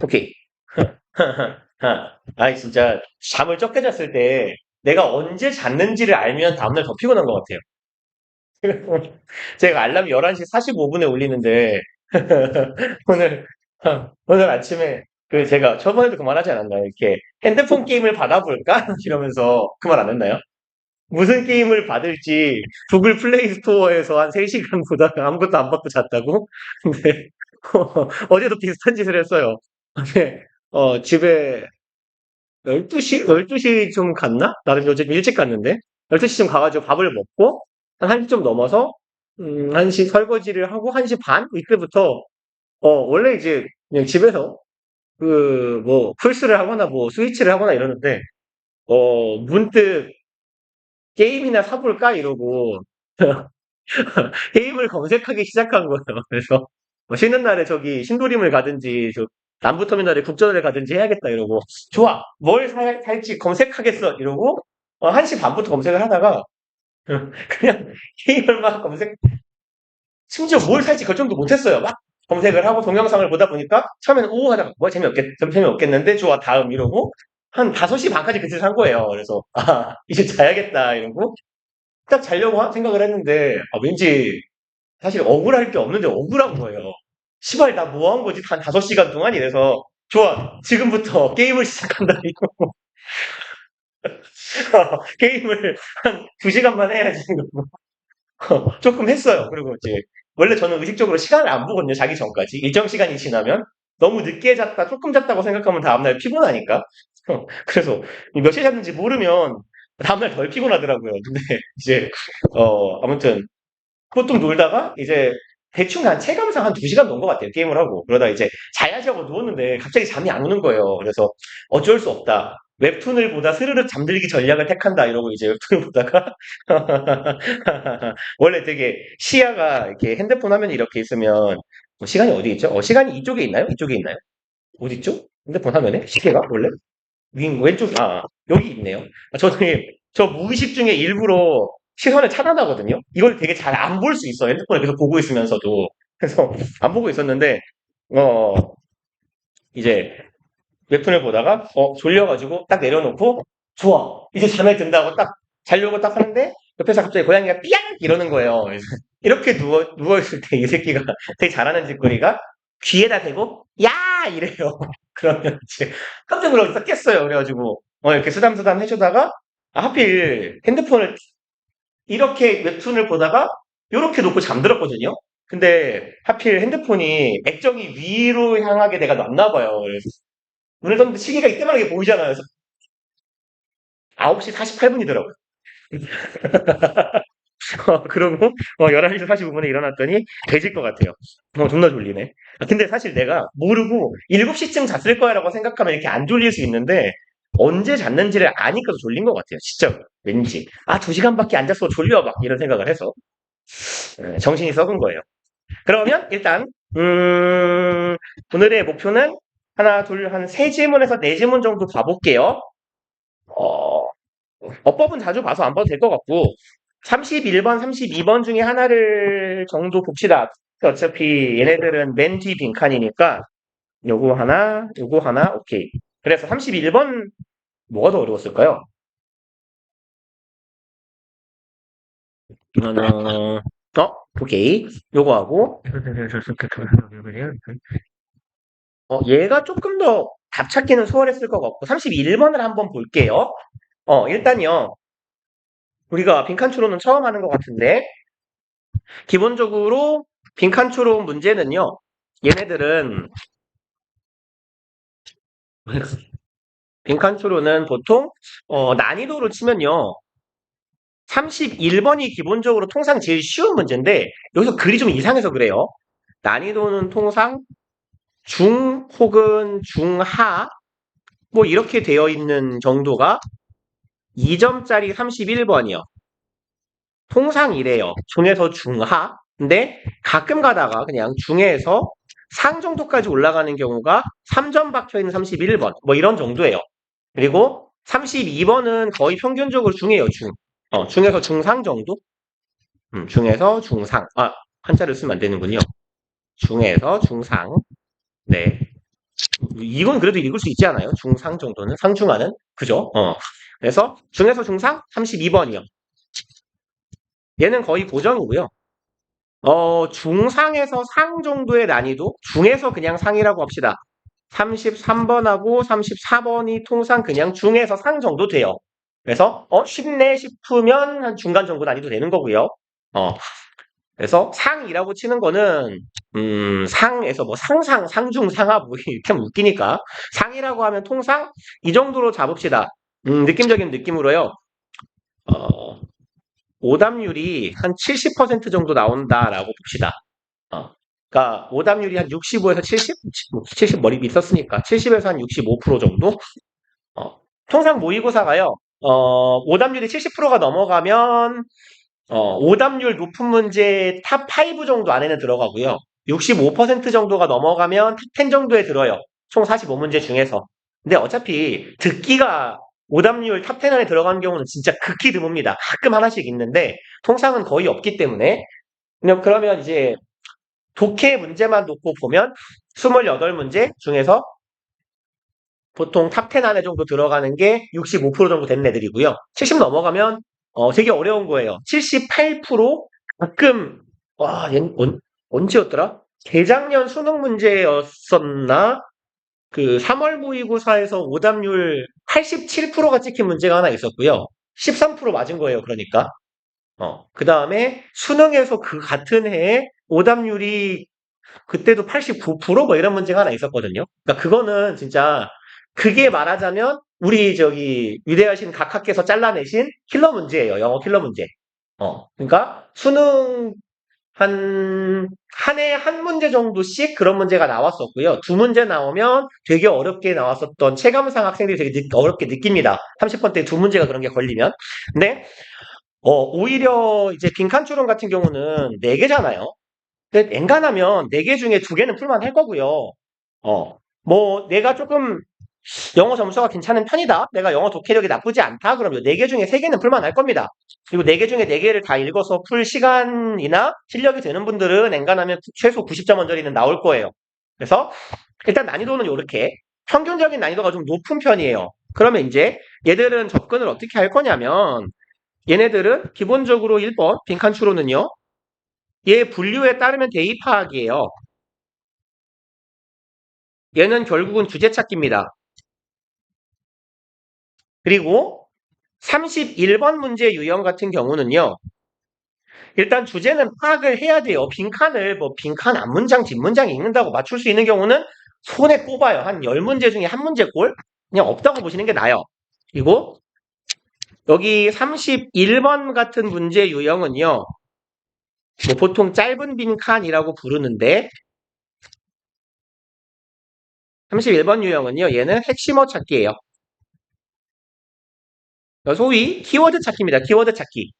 오케이. 아이, 진짜, 잠을 적게 잤을 때, 내가 언제 잤는지를 알면 다음날 더 피곤한 것 같아요. 제가 알람 11시 45분에 울리는데, 오늘, 오늘 아침에, 제가 저번에도 그 말 하지 않았나요? 이렇게, 핸드폰 게임을 받아볼까? 이러면서 그 말 안 했나요? 무슨 게임을 받을지, 구글 플레이 스토어에서 한 3시간 보다가 아무것도 안 받고 잤다고? 근데, 어제도 비슷한 짓을 했어요. 근데, 집에 12시 좀 갔나? 나는 요즘 일찍 갔는데. 12시쯤 가가지고 밥을 먹고, 한 1시 좀 넘어서, 1시 설거지를 하고, 1시 반? 이때부터, 원래 이제 그냥 집에서, 플스를 하거나 스위치를 하거나 이러는데, 문득 게임이나 사볼까? 이러고, 게임을 검색하기 시작한 거예요. 그래서, 쉬는 날에 저기 신도림을 가든지, 남부터미널에 국전을 가든지 해야겠다 이러고, 좋아! 뭘 살지 검색하겠어! 이러고, 1시 반부터 검색을 하다가, 그냥 게임을 막 심지어 뭘 살지 결정도 못했어요. 막 검색을 하고 동영상을 보다 보니까 처음에는 오 하다가 뭐 재미없겠는데 좋아 다음 이러고 한 5시 반까지 그 짓을 한 거예요. 그래서 이제 자야겠다 이러고 딱 자려고 생각을 했는데 왠지 사실 억울할 게 없는데 억울한 거예요. 시발 나 뭐 한 거지 한 5시간 동안 이래서 좋아 지금부터 게임을 시작한다 이거 게임을 한 2시간만 해야지 이러고. 조금 했어요. 그리고 이제 원래 저는 의식적으로 시간을 안 보거든요. 자기 전까지. 일정 시간이 지나면 너무 늦게 잤다, 조금 잤다고 생각하면 다음날 피곤하니까. 그래서 몇 시에 잤는지 모르면 다음날 덜 피곤하더라고요. 근데 이제 아무튼 보통 놀다가 이제 대충 한 체감상 한 2시간 논 것 같아요. 게임을 하고. 그러다 이제 자야지 하고 누웠는데 갑자기 잠이 안 오는 거예요. 그래서 어쩔 수 없다. 웹툰을 보다 스르륵 잠들기 전략을 택한다 이러고 이제 웹툰을 보다가 원래 되게 시야가 이렇게 핸드폰 화면이 이렇게 있으면 시간이 어디 있죠? 시간이 이쪽에 있나요? 이쪽에 있나요? 어디 있죠? 핸드폰 화면에 시계가 원래 왼쪽 여기 있네요. 저는 저 무의식 중에 일부러 시선을 차단하거든요. 이걸 되게 잘 안 볼 수 있어. 핸드폰을 계속 보고 있으면서도 그래서 안 보고 있었는데 어 이제 웹툰을 보다가 졸려가지고 딱 내려놓고 좋아 이제 잠에 든다고 딱 자려고 딱 하는데 옆에서 갑자기 고양이가 삐약 이러는 거예요. 그래서 이렇게 누워있을 때 이 새끼가 되게 잘하는 짓거리가 귀에다 대고 야 이래요. 그러면 이제 깜짝 놀라서 딱 깼어요. 그래가지고 이렇게 쓰담쓰담 해주다가 하필 핸드폰을 이렇게 웹툰을 보다가 이렇게 놓고 잠들었거든요. 근데 하필 핸드폰이 액정이 위로 향하게 내가 놨나 봐요. 그래서 눈을 떴는데 시계가 이때만하게 보이잖아요. 그래서 9시 48분이더라고요. 그러고 11시 45분에 일어났더니 돼질 것 같아요. 존나 졸리네. 근데 사실 내가 모르고 7시쯤 잤을 거야라고 생각하면 이렇게 안 졸릴 수 있는데 언제 잤는지를 아니까 더 졸린 것 같아요. 진짜 왠지 2시간밖에 안 잤어 졸려 막 이런 생각을 해서 정신이 썩은 거예요. 그러면 일단 오늘의 목표는 하나 둘 한 세 질문에서 네 질문 정도 봐볼게요. 어, 어법은 자주 봐서 안 봐도 될 것 같고 31번, 32번 중에 하나를 정도 봅시다. 어차피 얘네들은 맨 뒤 빈칸이니까 요거 하나, 오케이. 그래서 31번 뭐가 더 어려웠을까요? 어, 오케이. 요거 하고 얘가 조금 더 답 찾기는 수월했을 것 같고 31번을 한번 볼게요. 일단요. 우리가 빈칸 추론은 처음 하는 것 같은데 기본적으로 빈칸 추론 문제는요. 얘네들은 빈칸 추론은 보통 난이도로 치면요. 31번이 기본적으로 통상 제일 쉬운 문제인데 여기서 글이 좀 이상해서 그래요. 난이도는 통상 중 혹은 중하 뭐 이렇게 되어 있는 정도가 2점짜리 31번이요. 통상 이래요. 중에서 중하. 근데 가끔 가다가 그냥 중에서 상 정도까지 올라가는 경우가 3점 박혀 있는 31번. 뭐 이런 정도예요. 그리고 32번은 거의 평균적으로 중이에요, 중. 중에서 중상 정도? 중에서 중상. 한자를 쓰면 안 되는군요. 중에서 중상. 네. 이건 그래도 읽을 수 있지 않아요? 중상 정도는? 상중하는? 그죠? 그래서 중에서 중상 32번이요. 얘는 거의 고정이고요. 중상에서 상 정도의 난이도? 중에서 그냥 상이라고 합시다. 33번하고 34번이 통상 그냥 중에서 상 정도 돼요. 그래서 쉽네 싶으면 한 중간 정도 난이도 되는 거고요. 어, 그래서 상이라고 치는 거는 상에서 뭐 상상, 상중, 상하 뭐 이렇게 하면 웃기니까 상이라고 하면 통상 이 정도로 잡읍시다. 느낌적인 느낌으로요. 어, 오답률이 한 70% 정도 나온다라고 봅시다. 어. 그러니까 오답률이 한 65에서 70? 70 머리 있었으니까 70에서 한 65% 정도? 어. 통상 모의고사가요. 오답률이 70%가 넘어가면 오답률 높은 문제 탑 5 정도 안에는 들어가고요. 65% 정도가 넘어가면 탑 10 정도에 들어요. 총 45문제 중에서. 근데 어차피 듣기가 오답률 탑 10 안에 들어가는 경우는 진짜 극히 드뭅니다. 가끔 하나씩 있는데 통상은 거의 없기 때문에 그러면 이제 독해 문제만 놓고 보면 28문제 중에서 보통 탑 10 안에 정도 들어가는 게 65% 정도 되는 애들이고요. 70 넘어가면 되게 어려운 거예요. 78% 가끔 언제였더라? 재작년 수능 문제였었나? 그 3월 모의고사에서 오답률 87%가 찍힌 문제가 하나 있었고요. 13% 맞은 거예요. 그러니까. 그 다음에 수능에서 그 같은 해에 오답률이 그때도 89%뭐 이런 문제가 하나 있었거든요. 그러니까 그거는 진짜 그게 말하자면 우리 저기 위대하신 각하께서 잘라내신 킬러 문제예요. 영어 킬러 문제. 그러니까 수능 한 해에 한 문제 정도씩 그런 문제가 나왔었고요. 두 문제 나오면 되게 어렵게 나왔었던 체감상 학생들이 되게 어렵게 느낍니다. 30번대 두 문제가 그런 게 걸리면. 근데 오히려 이제 빈칸 추론 같은 경우는 4개잖아요. 근데 엔간하면 4개 중에 2개는 풀만 할 거고요. 뭐 내가 조금 영어 점수가 괜찮은 편이다. 내가 영어 독해력이 나쁘지 않다. 그러면 4개 중에 3개는 풀만 할 겁니다. 그리고 4개 중에 4개를 다 읽어서 풀 시간이나 실력이 되는 분들은 엔간하면 최소 90점 언저리는 나올 거예요. 그래서 일단 난이도는 이렇게 평균적인 난이도가 좀 높은 편이에요. 그러면 이제 얘들은 접근을 어떻게 할 거냐면 얘네들은 기본적으로 1번 빈칸 추론은요. 얘 분류에 따르면 대입 파악이에요. 얘는 결국은 주제 찾기입니다. 그리고 31번 문제 유형 같은 경우는요. 일단 주제는 파악을 해야 돼요. 빈칸을 빈칸 앞문장 뒷문장 읽는다고 맞출 수 있는 경우는 손에 꼽아요. 한 10문제 중에 한 문제 꼴 그냥 없다고 보시는 게 나아요. 그리고 여기 31번 같은 문제 유형은요. 뭐 보통 짧은 빈칸이라고 부르는데 31번 유형은요. 얘는 핵심어 찾기예요. 소위 키워드 찾기입니다. 키워드 찾기.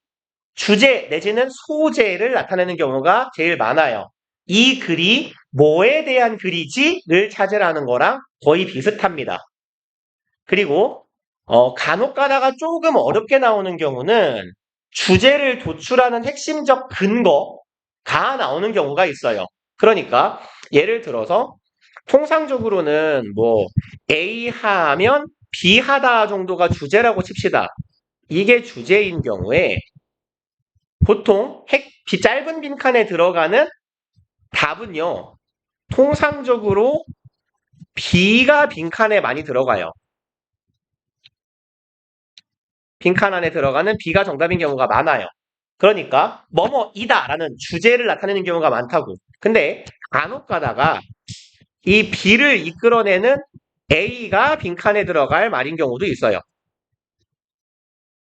주제 내지는 소재를 나타내는 경우가 제일 많아요. 이 글이 뭐에 대한 글이지를 찾으라는 거랑 거의 비슷합니다. 그리고 간혹 가다가 조금 어렵게 나오는 경우는 주제를 도출하는 핵심적 근거가 나오는 경우가 있어요. 그러니까 예를 들어서 통상적으로는 뭐 A 하면 B 하다 정도가 주제라고 칩시다. 이게 주제인 경우에 보통 짧은 빈칸에 들어가는 답은요. 통상적으로 B가 빈칸에 많이 들어가요. 빈칸 안에 들어가는 B가 정답인 경우가 많아요. 그러니까 뭐뭐이다라는 주제를 나타내는 경우가 많다고. 근데 간혹 가다가 이 B를 이끌어내는 A가 빈칸에 들어갈 말인 경우도 있어요.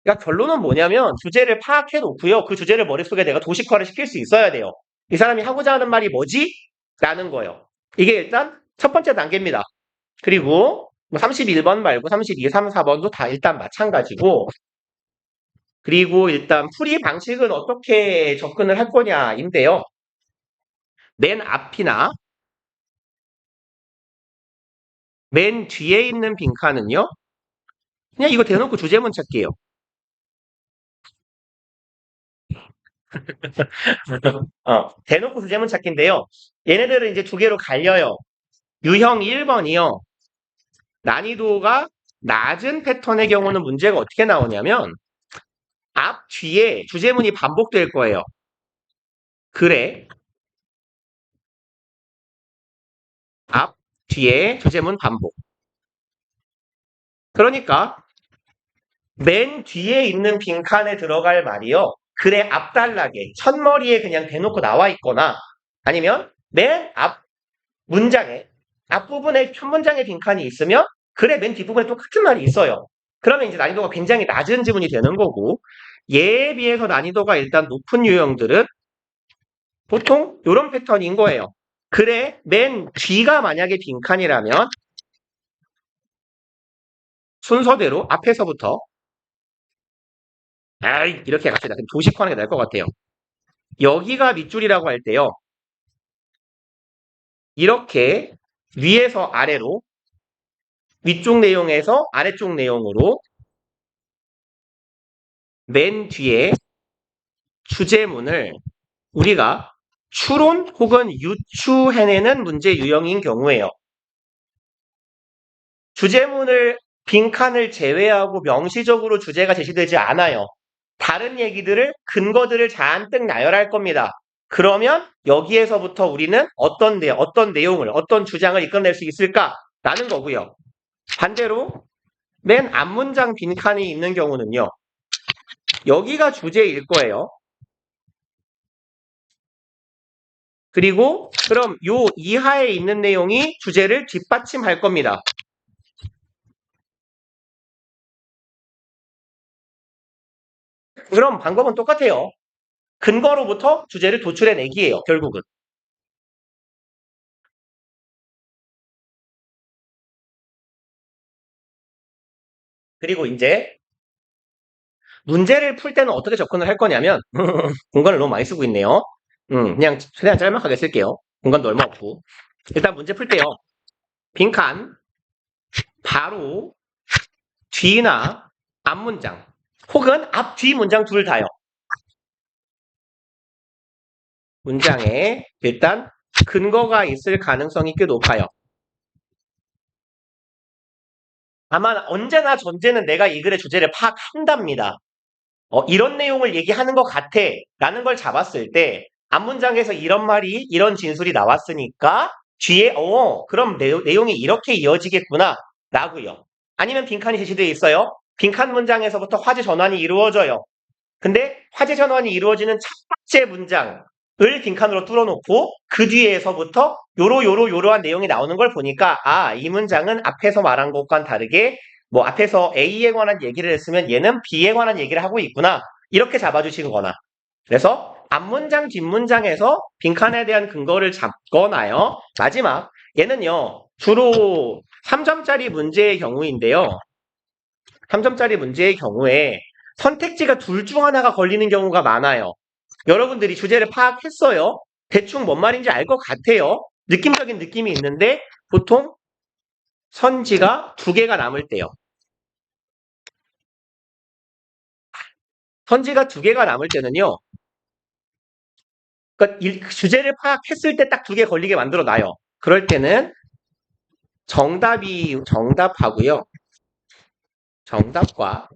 그러니까 결론은 뭐냐면 주제를 파악해 놓고요. 그 주제를 머릿속에 내가 도식화를 시킬 수 있어야 돼요. 이 사람이 하고자 하는 말이 뭐지? 라는 거예요. 이게 일단 첫 번째 단계입니다. 그리고 31번 말고 32, 3, 4번도 다 일단 마찬가지고 그리고 일단 풀이 방식은 어떻게 접근을 할 거냐인데요. 맨 앞이나 맨 뒤에 있는 빈칸은요. 그냥 이거 대놓고 주제문 찾기예요. 대놓고 주제문 찾기인데요. 얘네들은 이제 두 개로 갈려요. 유형 1번이요. 난이도가 낮은 패턴의 경우는 문제가 어떻게 나오냐면 앞, 뒤에 주제문이 반복될 거예요. 그래, 앞, 뒤에 주제문 반복. 그러니까 맨 뒤에 있는 빈칸에 들어갈 말이요. 그래, 앞단락에, 첫머리에 그냥 대놓고 나와 있거나 아니면 맨 앞 문장에, 앞부분에 첫 문장에 빈칸이 있으면 그래, 맨 뒷부분에 똑같은 말이 있어요. 그러면 이제 난이도가 굉장히 낮은 지문이 되는 거고 얘에 비해서 난이도가 일단 높은 유형들은 보통 이런 패턴인 거예요. 그래, 맨 뒤가 만약에 빈칸이라면 순서대로 앞에서부터 이렇게 갑시다. 그럼 도식화하는 게 나을 것 같아요. 여기가 밑줄이라고 할 때요. 이렇게 위에서 아래로 위쪽 내용에서 아래쪽 내용으로 맨 뒤에 주제문을 우리가 추론 혹은 유추해내는 문제 유형인 경우에요. 주제문을 빈칸을 제외하고 명시적으로 주제가 제시되지 않아요. 다른 얘기들을 근거들을 잔뜩 나열할 겁니다. 그러면 여기에서부터 우리는 어떤 내용을 어떤 주장을 이끌어낼 수 있을까라는 거고요. 반대로 맨 앞문장 빈칸이 있는 경우는요. 여기가 주제일 거예요. 그리고 그럼 요 이하에 있는 내용이 주제를 뒷받침할 겁니다. 그럼 방법은 똑같아요. 근거로부터 주제를 도출해내기예요. 결국은. 그리고 이제 문제를 풀 때는 어떻게 접근을 할 거냐면 공간을 너무 많이 쓰고 있네요. 그냥 최대한 짤막하게 쓸게요. 공간도 얼마 없고. 일단 문제 풀 때요. 빈칸 바로 뒤나 앞문장 혹은 앞, 뒤 문장 둘 다요. 문장에 일단 근거가 있을 가능성이 꽤 높아요. 다만 언제나 전제는 내가 이 글의 주제를 파악한답니다. 이런 내용을 얘기하는 것 같아 라는 걸 잡았을 때 앞문장에서 이런 말이 이런 진술이 나왔으니까 뒤에 그럼 내용이 이렇게 이어지겠구나 라고요. 아니면 빈칸이 제시되어 있어요. 빈칸 문장에서부터 화제 전환이 이루어져요. 근데 화제 전환이 이루어지는 첫 번째 문장을 빈칸으로 뚫어놓고 그 뒤에서부터 요러한 내용이 나오는 걸 보니까 이 문장은 앞에서 말한 것과는 다르게 뭐 앞에서 A에 관한 얘기를 했으면 얘는 B에 관한 얘기를 하고 있구나. 이렇게 잡아주시거나. 그래서 앞문장, 뒷문장에서 빈칸에 대한 근거를 잡거나요. 마지막 얘는요. 주로 3점짜리 문제의 경우인데요. 3점짜리 문제의 경우에 선택지가 둘 중 하나가 걸리는 경우가 많아요. 여러분들이 주제를 파악했어요. 대충 뭔 말인지 알 것 같아요. 느낌적인 느낌이 있는데 보통 선지가 두 개가 남을 때요. 선지가 두 개가 남을 때는요. 그러니까 주제를 파악했을 때 딱 두 개 걸리게 만들어 놔요. 그럴 때는 정답하고요. 정답과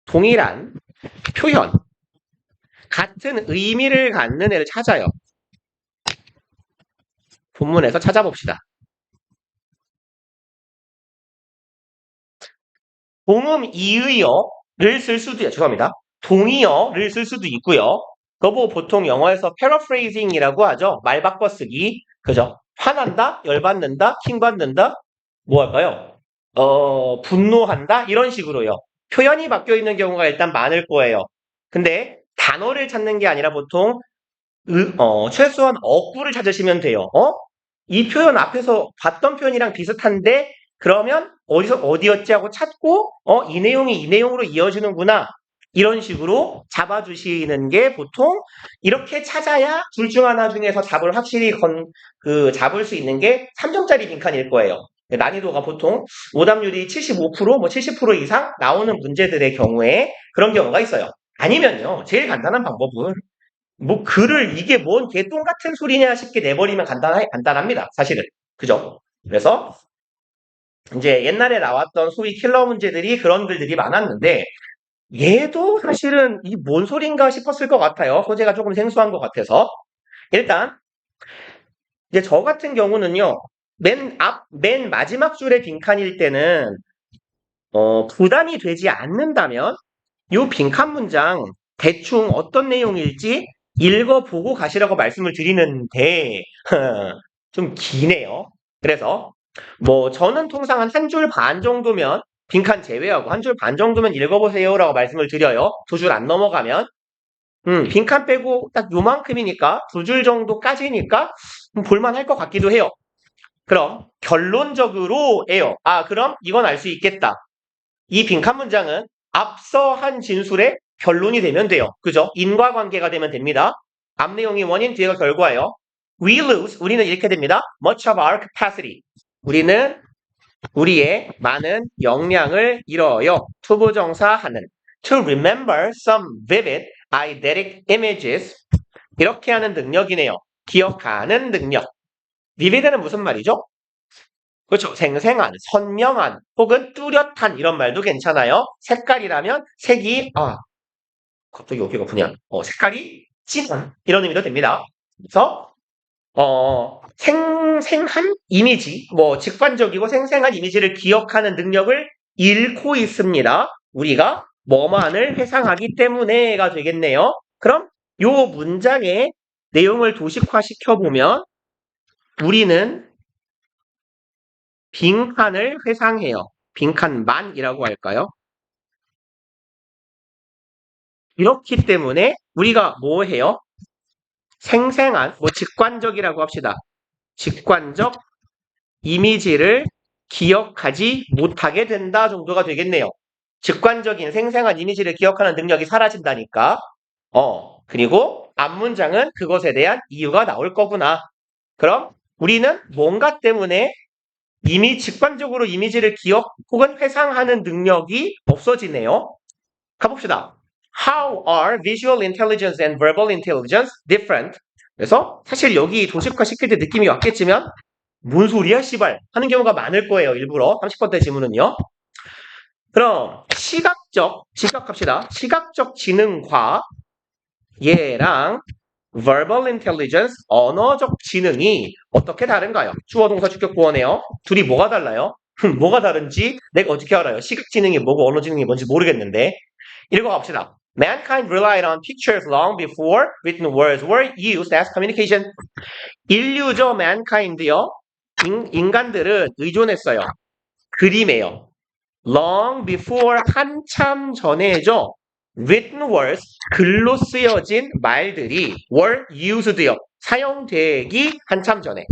동일한 표현, 같은 의미를 갖는 애를 찾아요. 본문에서 찾아봅시다. 동음 이의어를 쓸 수도, 죄송합니다. 동의어를 쓸 수도 있고요. 그거 보통 영어에서 paraphrasing이라고 하죠. 말 바꿔쓰기. 그죠? 화난다, 열받는다, 킹받는다, 뭐 할까요? 분노한다? 이런 식으로요. 표현이 바뀌어 있는 경우가 일단 많을 거예요. 근데 단어를 찾는 게 아니라 보통 최소한 어구를 찾으시면 돼요. 이 표현 앞에서 봤던 표현이랑 비슷한데 그러면 어디서 어디였지 하고 찾고 이 내용이 이 내용으로 이어지는구나. 이런 식으로 잡아주시는 게 보통 이렇게 찾아야 둘 중 하나 중에서 답을 확실히 잡을 수 있는 게 3점짜리 빈칸일 거예요. 난이도가 보통 오답률이 75%, 뭐 70% 이상 나오는 문제들의 경우에 그런 경우가 있어요. 아니면요, 제일 간단한 방법은 뭐 글을 이게 뭔 개똥 같은 소리냐 싶게 내버리면 간단합니다. 사실은. 그죠? 그래서 이제 옛날에 나왔던 소위 킬러 문제들이 그런 글들이 많았는데 얘도 사실은 이 뭔 소린가 싶었을 것 같아요. 소재가 조금 생소한 것 같아서. 일단 이제 저 같은 경우는요. 맨 마지막 줄의 빈칸일 때는 부담이 되지 않는다면 이 빈칸 문장 대충 어떤 내용일지 읽어보고 가시라고 말씀을 드리는데 좀 기네요. 그래서 뭐 저는 통상 한 줄 반 정도면 빈칸 제외하고 한 줄 반 정도면 읽어보세요라고 말씀을 드려요. 두 줄 안 넘어가면 빈칸 빼고 딱 요만큼이니까 두 줄 정도까지니까 볼만할 것 같기도 해요. 그럼 결론적으로예요. 그럼 이건 알 수 있겠다. 이 빈칸 문장은 앞서 한 진술의 결론이 되면 돼요. 그죠? 인과관계가 되면 됩니다. 앞 내용이 원인, 뒤가 결과예요. We lose, 우리는 이렇게 됩니다. Much of our capacity. 우리는 우리의 많은 역량을 잃어요. 투부정사하는. To remember some vivid eidetic images. 이렇게 하는 능력이네요. 기억하는 능력. vivid는 무슨 말이죠? 그렇죠. 생생한, 선명한, 혹은 뚜렷한 이런 말도 괜찮아요. 색깔이라면 색이 갑자기 여기가 그냥 색깔이 진한 이런 의미도 됩니다. 그래서 생생한 이미지, 뭐 직관적이고 생생한 이미지를 기억하는 능력을 잃고 있습니다. 우리가 뭐만을 회상하기 때문에가 되겠네요. 그럼 요 문장의 내용을 도식화시켜 보면 우리는 빈칸을 회상해요. 빈칸만이라고 할까요? 이렇기 때문에 우리가 뭐 해요? 생생한, 뭐 직관적이라고 합시다. 직관적 이미지를 기억하지 못하게 된다 정도가 되겠네요. 직관적인 생생한 이미지를 기억하는 능력이 사라진다니까. 그리고 앞문장은 그것에 대한 이유가 나올 거구나. 그럼 우리는 뭔가 때문에 이미 직관적으로 이미지를 기억 혹은 회상하는 능력이 없어지네요. 가봅시다. How are visual intelligence and verbal intelligence different? 그래서 사실 여기 도식화 시킬 때 느낌이 왔겠지만 뭔 소리야 씨발 하는 경우가 많을 거예요. 일부러 30번대 지문은요. 그럼 지각합시다. 시각적 지능과 얘랑 verbal intelligence, 언어적 지능이 어떻게 다른가요? 주어, 동사, 주격, 보어네요. 둘이 뭐가 달라요? 뭐가 다른지 내가 어떻게 알아요? 시각 지능이 뭐고 언어 지능이 뭔지 모르겠는데. 읽어갑시다. Mankind relied on pictures long before written words were used as communication. 인류죠, mankind요. 인간들은 의존했어요. 그림에요. Long before, 한참 전에죠. Written words, 글로 쓰여진 말들이 were used요. 사용되기 한참 전에.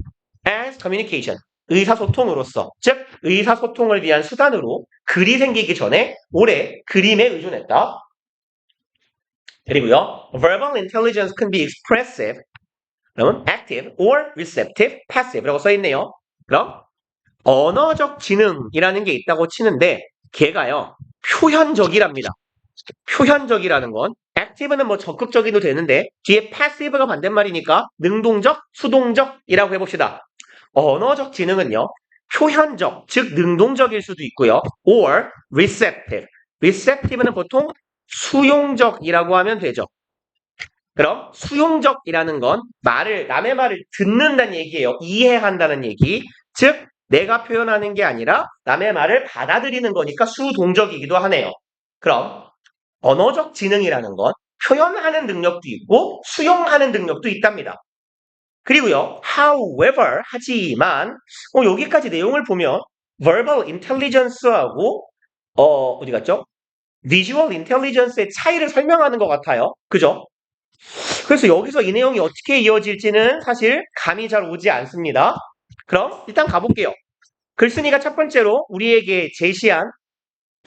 As communication, 의사소통으로서, 즉 의사소통을 위한 수단으로 글이 생기기 전에 오래 그림에 의존했다. 그리고요, verbal intelligence can be expressive, 그러면 active or receptive, passive라고 써있네요. 그럼 언어적 지능이라는 게 있다고 치는데 걔가요, 표현적이랍니다. 표현적이라는 건 active는 뭐 적극적이도 되는데 뒤에 passive가 반대말이니까 능동적, 수동적이라고 해봅시다. 언어적 지능은요, 표현적, 즉 능동적일 수도 있고요. or receptive. receptive는 보통 수용적이라고 하면 되죠. 그럼 수용적이라는 건 남의 말을 듣는다는 얘기예요. 이해한다는 얘기. 즉 내가 표현하는 게 아니라 남의 말을 받아들이는 거니까 수동적이기도 하네요. 그럼 언어적 지능이라는 건 표현하는 능력도 있고 수용하는 능력도 있답니다. 그리고요, however, 하지만 여기까지 내용을 보면 verbal intelligence하고 어디 갔죠? visual intelligence의 차이를 설명하는 것 같아요. 그죠? 그래서 여기서 이 내용이 어떻게 이어질지는 사실 감이 잘 오지 않습니다. 그럼 일단 가볼게요. 글쓴이가 첫 번째로 우리에게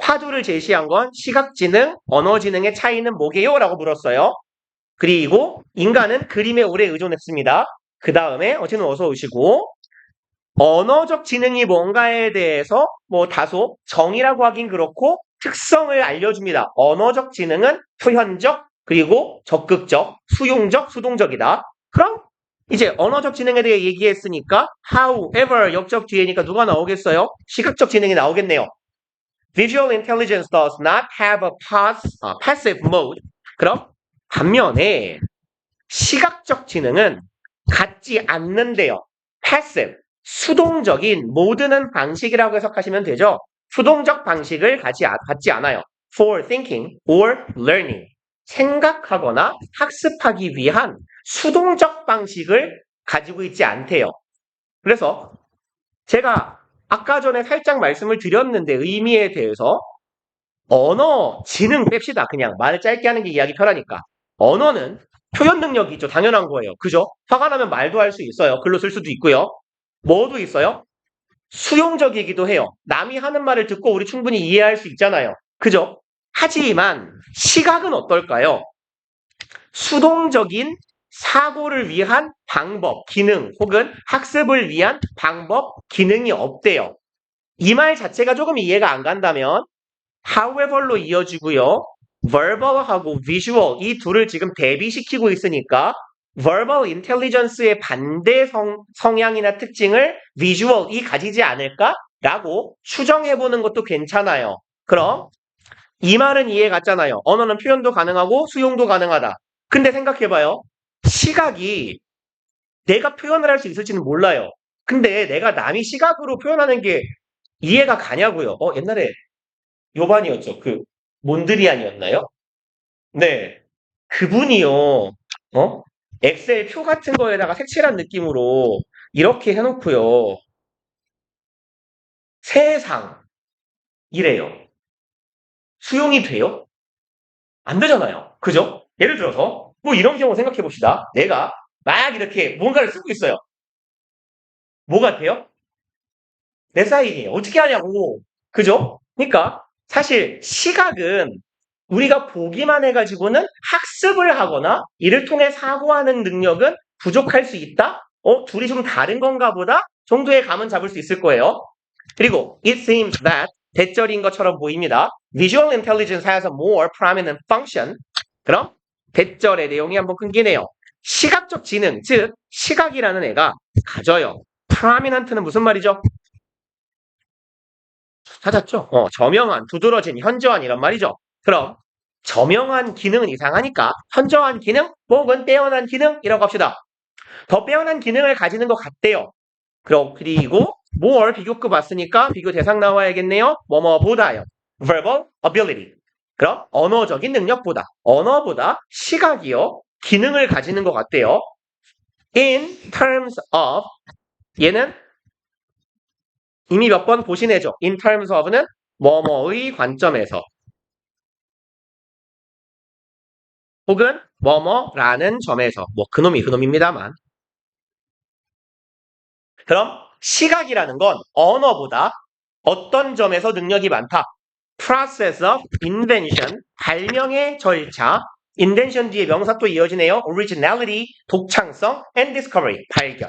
화두를 제시한 건 시각지능, 언어지능의 차이는 뭐게요? 라고 물었어요. 그리고 인간은 그림에 오래 의존했습니다. 그 다음에 어서 오시고 언어적 지능이 뭔가에 대해서 뭐 다소 정의라고 하긴 그렇고 특성을 알려줍니다. 언어적 지능은 표현적, 그리고 적극적, 수용적, 수동적이다. 그럼 이제 언어적 지능에 대해 얘기했으니까 however 역적 뒤에니까 누가 나오겠어요? 시각적 지능이 나오겠네요. Visual intelligence does not have a passive mode. 그럼 반면에 시각적 지능은 갖지 않는데요. passive, 수동적인 모드는 방식이라고 해석하시면 되죠. 수동적 방식을 갖지 않아요. for thinking or learning. 생각하거나 학습하기 위한 수동적 방식을 가지고 있지 않대요. 그래서 제가 아까 전에 살짝 말씀을 드렸는데 의미에 대해서 언어 지능 뺍시다. 그냥 말 짧게 하는 게 이야기 편하니까. 언어는 표현 능력이 있죠. 당연한 거예요. 그죠? 화가 나면 말도 할 수 있어요. 글로 쓸 수도 있고요. 뭐도 있어요? 수용적이기도 해요. 남이 하는 말을 듣고 우리 충분히 이해할 수 있잖아요. 그죠? 하지만 시각은 어떨까요? 수동적인 사고를 위한 방법, 기능 혹은 학습을 위한 방법, 기능이 없대요. 이 말 자체가 조금 이해가 안 간다면 however로 이어지고요. verbal하고 visual 이 둘을 지금 대비시키고 있으니까 verbal intelligence의 반대 성향이나 특징을 visual이 가지지 않을까라고 추정해보는 것도 괜찮아요. 그럼 이 말은 이해 갔잖아요. 언어는 표현도 가능하고 수용도 가능하다. 근데 생각해봐요. 시각이 내가 표현을 할 수 있을지는 몰라요. 근데 내가 남이 시각으로 표현하는 게 이해가 가냐고요. 옛날에 요반이었죠. 몬드리안이었나요? 네. 그분이요. 엑셀 표 같은 거에다가 색칠한 느낌으로 이렇게 해놓고요. 세상 이래요. 수용이 돼요? 안 되잖아요. 그죠? 예를 들어서 뭐 이런 경우 생각해 봅시다. 내가 막 이렇게 뭔가를 쓰고 있어요. 뭐 같아요? 내 사인이에요. 어떻게 하냐고. 그죠? 그러니까 사실 시각은 우리가 보기만 해가지고는 학습을 하거나 이를 통해 사고하는 능력은 부족할 수 있다? 둘이 좀 다른 건가 보다? 정도의 감은 잡을 수 있을 거예요. 그리고 it seems that 대절인 것처럼 보입니다. Visual intelligence has a more prominent function. 그럼 대절의 내용이 한번 끊기네요. 시각적 지능, 즉 시각이라는 애가 가져요. prominent는 무슨 말이죠? 찾았죠? 저명한, 두드러진, 현저한 이런 말이죠. 그럼 저명한 기능은 이상하니까 현저한 기능 혹은 빼어난 기능이라고 합시다. 더 빼어난 기능을 가지는 것 같대요. 그리고 more 비교급 왔으니까 비교 대상 나와야겠네요. 뭐뭐보다요. verbal ability. 그럼 언어적인 능력보다 언어보다 시각이요. 기능을 가지는 것 같대요. in terms of 얘는 이미 몇 번 보시네죠. in terms of는 뭐뭐의 관점에서 혹은 뭐뭐라는 점에서 뭐 그놈입니다만 그럼 시각이라는 건 언어보다 어떤 점에서 능력이 많다. process of invention 발명의 절차 invention 뒤에 명사 또 이어지네요. originality 독창성 and discovery 발견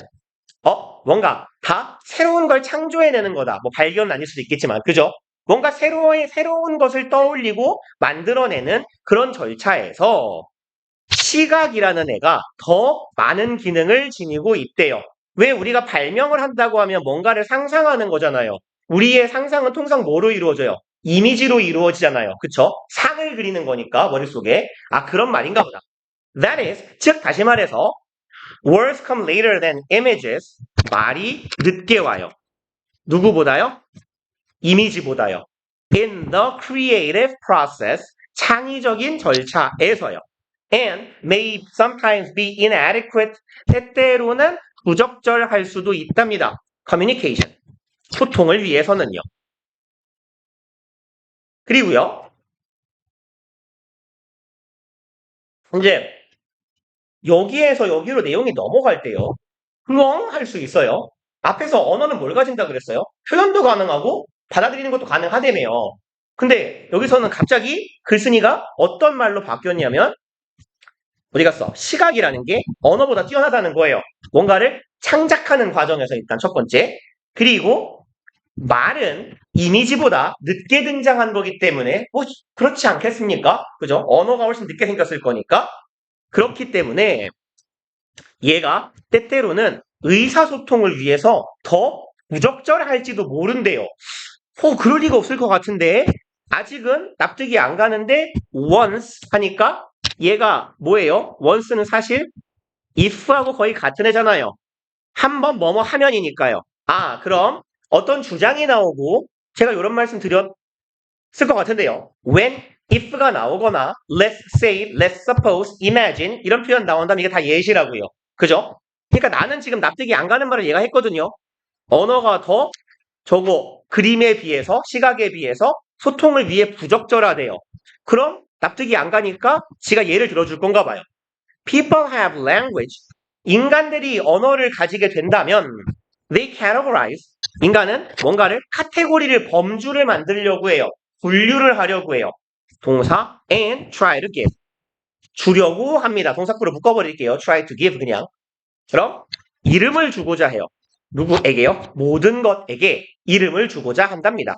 뭔가 다 새로운 걸 창조해내는 거다. 뭐 발견은 아닐 수도 있겠지만 그죠? 뭔가 새로운 것을 떠올리고 만들어내는 그런 절차에서 시각이라는 애가 더 많은 기능을 지니고 있대요. 왜 우리가 발명을 한다고 하면 뭔가를 상상하는 거잖아요. 우리의 상상은 통상 뭐로 이루어져요? 이미지로 이루어지잖아요. 그쵸? 상을 그리는 거니까 머릿속에. 그런 말인가 보다. That is, 즉 다시 말해서 words come later than images. 말이 늦게 와요. 누구보다요? 이미지보다요. In the creative process. 창의적인 절차에서요. And may sometimes be inadequate. 때때로는 부적절할 수도 있답니다. Communication. 소통을 위해서는요. 그리고요. 이제 여기에서 여기로 내용이 넘어갈 때요. 할 수 있어요. 앞에서 언어는 뭘 가진다 그랬어요? 표현도 가능하고 받아들이는 것도 가능하다며요. 근데 여기서는 갑자기 글쓴이가 어떤 말로 바뀌었냐면 어디 갔어? 시각이라는 게 언어보다 뛰어나다는 거예요. 뭔가를 창작하는 과정에서 일단 첫 번째. 그리고 말은 이미지보다 늦게 등장한 거기 때문에 그렇지 않겠습니까? 그죠? 언어가 훨씬 늦게 생겼을 거니까. 그렇기 때문에 얘가 때때로는 의사소통을 위해서 더 부적절할지도 모른대요. 그럴 리가 없을 것 같은데 아직은 납득이 안 가는데 once 하니까 얘가 뭐예요? once는 사실 if하고 거의 같은 애잖아요. 한번 뭐뭐 하면이니까요. 그럼 어떤 주장이 나오고 제가 이런 말씀 드렸을 것 같은데요. when if가 나오거나 let's say, let's suppose, imagine 이런 표현 나온다면 이게 다 예시라고요. 그죠? 그러니까 나는 지금 납득이 안 가는 말을 얘가 했거든요. 언어가 더 저거 그림에 비해서 시각에 비해서 소통을 위해 부적절하대요. 그럼 납득이 안 가니까 지가 예를 들어줄 건가 봐요. People have language. 인간들이 언어를 가지게 된다면 they categorize. 인간은 뭔가를 카테고리를 범주를 만들려고 해요. 분류를 하려고 해요. 동사 and try to give. 주려고 합니다. 동사구로 묶어버릴게요. try to give 그냥. 그럼 이름을 주고자 해요. 누구에게요? 모든 것에게 이름을 주고자 한답니다.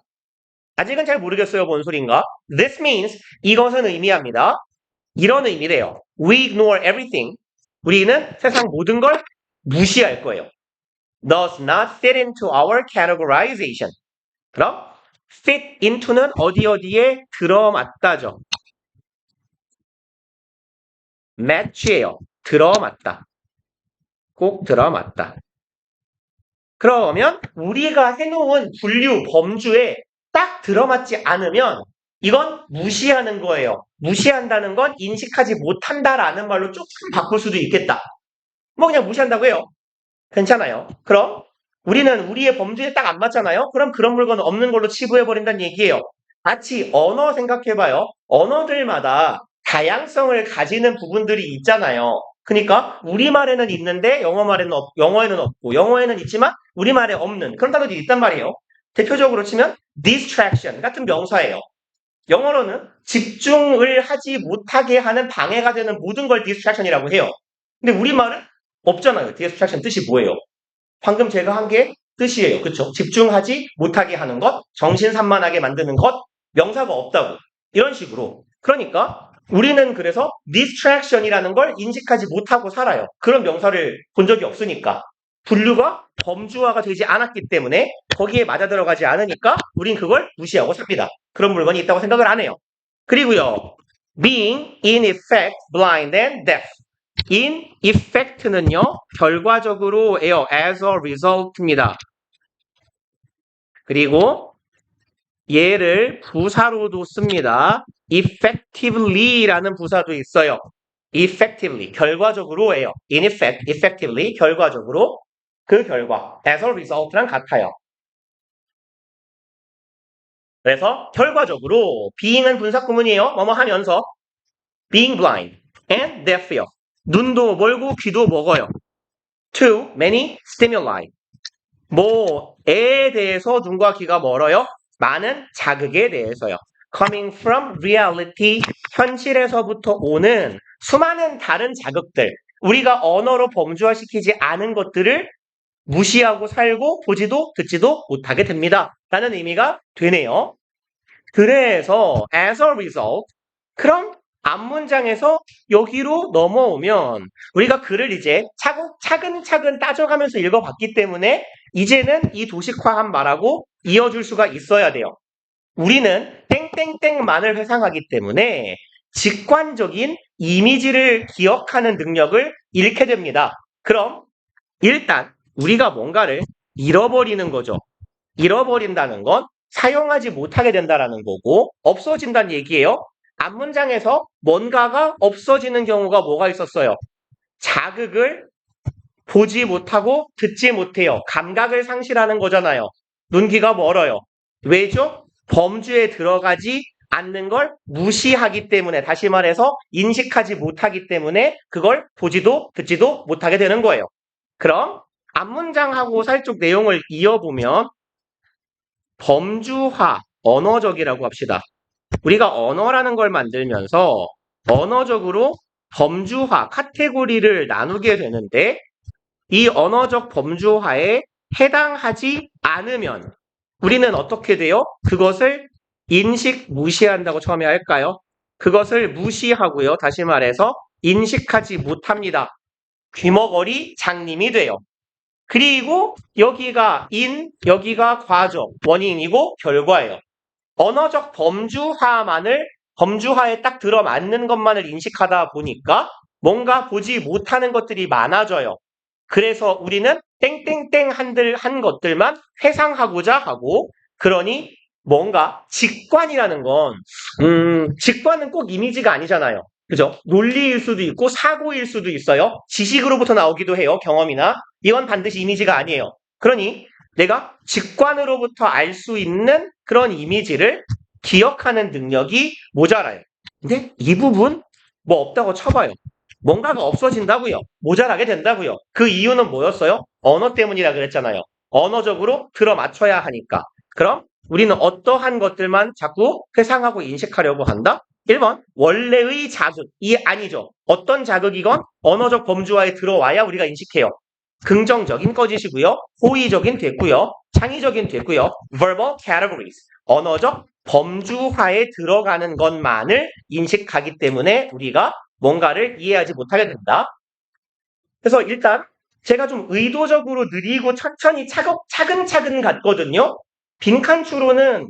아직은 잘 모르겠어요. 뭔 소린가? This means 이것은 의미합니다. 이런 의미래요. We ignore everything. 우리는 세상 모든 걸 무시할 거예요. Does not fit into our categorization. 그럼 fit into는 어디에 들어맞다죠. match예요. 들어맞다. 꼭 들어맞다. 그러면 우리가 해놓은 분류 범주에 딱 들어맞지 않으면 이건 무시하는 거예요. 무시한다는 건 인식하지 못한다라는 말로 조금 바꿀 수도 있겠다. 뭐 그냥 무시한다고 해요. 괜찮아요. 그럼 우리는 우리의 범주에 딱 안 맞잖아요. 그럼 그런 물건은 없는 걸로 치부해버린다는 얘기예요. 마치 언어 생각해봐요. 언어들마다 다양성을 가지는 부분들이 있잖아요. 그러니까 우리말에는 있는데 영어에는 없고 영어에는 있지만 우리말에 없는 그런 단어들이 있단 말이에요. 대표적으로 치면 distraction 같은 명사예요. 영어로는 집중을 하지 못하게 하는 방해가 되는 모든 걸 distraction이라고 해요. 근데 우리말은 없잖아요. distraction 뜻이 뭐예요? 방금 제가 한 게 뜻이에요. 그쵸? 집중하지 못하게 하는 것, 정신산만하게 만드는 것, 명사가 없다고. 이런 식으로. 그러니까 우리는 그래서 distraction이라는 걸 인식하지 못하고 살아요. 그런 명사를 본 적이 없으니까. 분류가 범주화가 되지 않았기 때문에 거기에 맞아 들어가지 않으니까 우린 그걸 무시하고 삽니다. 그런 물건이 있다고 생각을 안 해요. 그리고요. being in effect blind and deaf. in effect는요. 결과적으로예요. as a result입니다. 그리고 얘를 부사로도 씁니다. effectively라는 부사도 있어요. effectively, 결과적으로예요. in effect, effectively, 결과적으로. 그 결과, as a result랑 같아요. 그래서 결과적으로 being은 분사구문이에요. 뭐뭐 하면서 being blind and deaf요. 눈도 멀고 귀도 먹어요. to many stimuli. 뭐에 대해서 눈과 귀가 멀어요? 많은 자극에 대해서요. coming from reality, 현실에서부터 오는 수많은 다른 자극들, 우리가 언어로 범주화시키지 않은 것들을 무시하고 살고 보지도 듣지도 못하게 됩니다. 라는 의미가 되네요. 그래서 as a result, 그럼 앞문장에서 여기로 넘어오면 우리가 글을 이제 차근차근 따져가면서 읽어봤기 때문에 이제는 이 도식화한 말하고 이어줄 수가 있어야 돼요. 우리는 땡땡땡만을 회상하기 때문에 직관적인 이미지를 기억하는 능력을 잃게 됩니다. 그럼 일단 우리가 뭔가를 잃어버리는 거죠. 잃어버린다는 건 사용하지 못하게 된다는 거고 없어진다는 얘기예요. 앞문장에서 뭔가가 없어지는 경우가 뭐가 있었어요? 자극을 보지 못하고 듣지 못해요. 감각을 상실하는 거잖아요. 눈, 귀가 멀어요. 왜죠? 범주에 들어가지 않는 걸 무시하기 때문에, 다시 말해서 인식하지 못하기 때문에 그걸 보지도 듣지도 못하게 되는 거예요. 그럼 앞문장하고 살짝 내용을 이어보면 범주화, 언어적이라고 합시다. 우리가 언어라는 걸 만들면서 언어적으로 범주화, 카테고리를 나누게 되는데 이 언어적 범주화에 해당하지 않으면 우리는 어떻게 돼요? 그것을 인식 무시한다고 처음에 할까요? 그것을 무시하고요. 다시 말해서 인식하지 못합니다. 귀머거리 장님이 돼요. 그리고 여기가 여기가 과정, 원인이고 결과예요. 언어적 범주화에 딱 들어맞는 것만을 인식하다 보니까 뭔가 보지 못하는 것들이 많아져요. 그래서 우리는 땡땡땡 한 것들만 회상하고자 하고, 그러니 뭔가 직관이라는 건 직관은 꼭 이미지가 아니잖아요. 그죠? 논리일 수도 있고 사고일 수도 있어요. 지식으로부터 나오기도 해요. 경험이나. 이건 반드시 이미지가 아니에요. 그러니 내가 직관으로부터 알 수 있는 그런 이미지를 기억하는 능력이 모자라요. 근데 이 부분 뭐 없다고 쳐봐요. 뭔가가 없어진다고요. 모자라게 된다고요. 그 이유는 뭐였어요? 언어 때문이라 그랬잖아요. 언어적으로 들어맞춰야 하니까. 그럼 우리는 어떠한 것들만 자꾸 회상하고 인식하려고 한다? 1번, 원래의 자극이 아니죠. 어떤 자극이건 언어적 범주화에 들어와야 우리가 인식해요. 긍정적인 꺼지시고요. 호의적인 됐고요. 창의적인 됐고요. verbal categories. 언어적 범주화에 들어가는 것만을 인식하기 때문에 우리가 뭔가를 이해하지 못하게 된다. 그래서 일단 제가 좀 의도적으로 느리고 천천히 차근차근 갔거든요. 빈칸추로는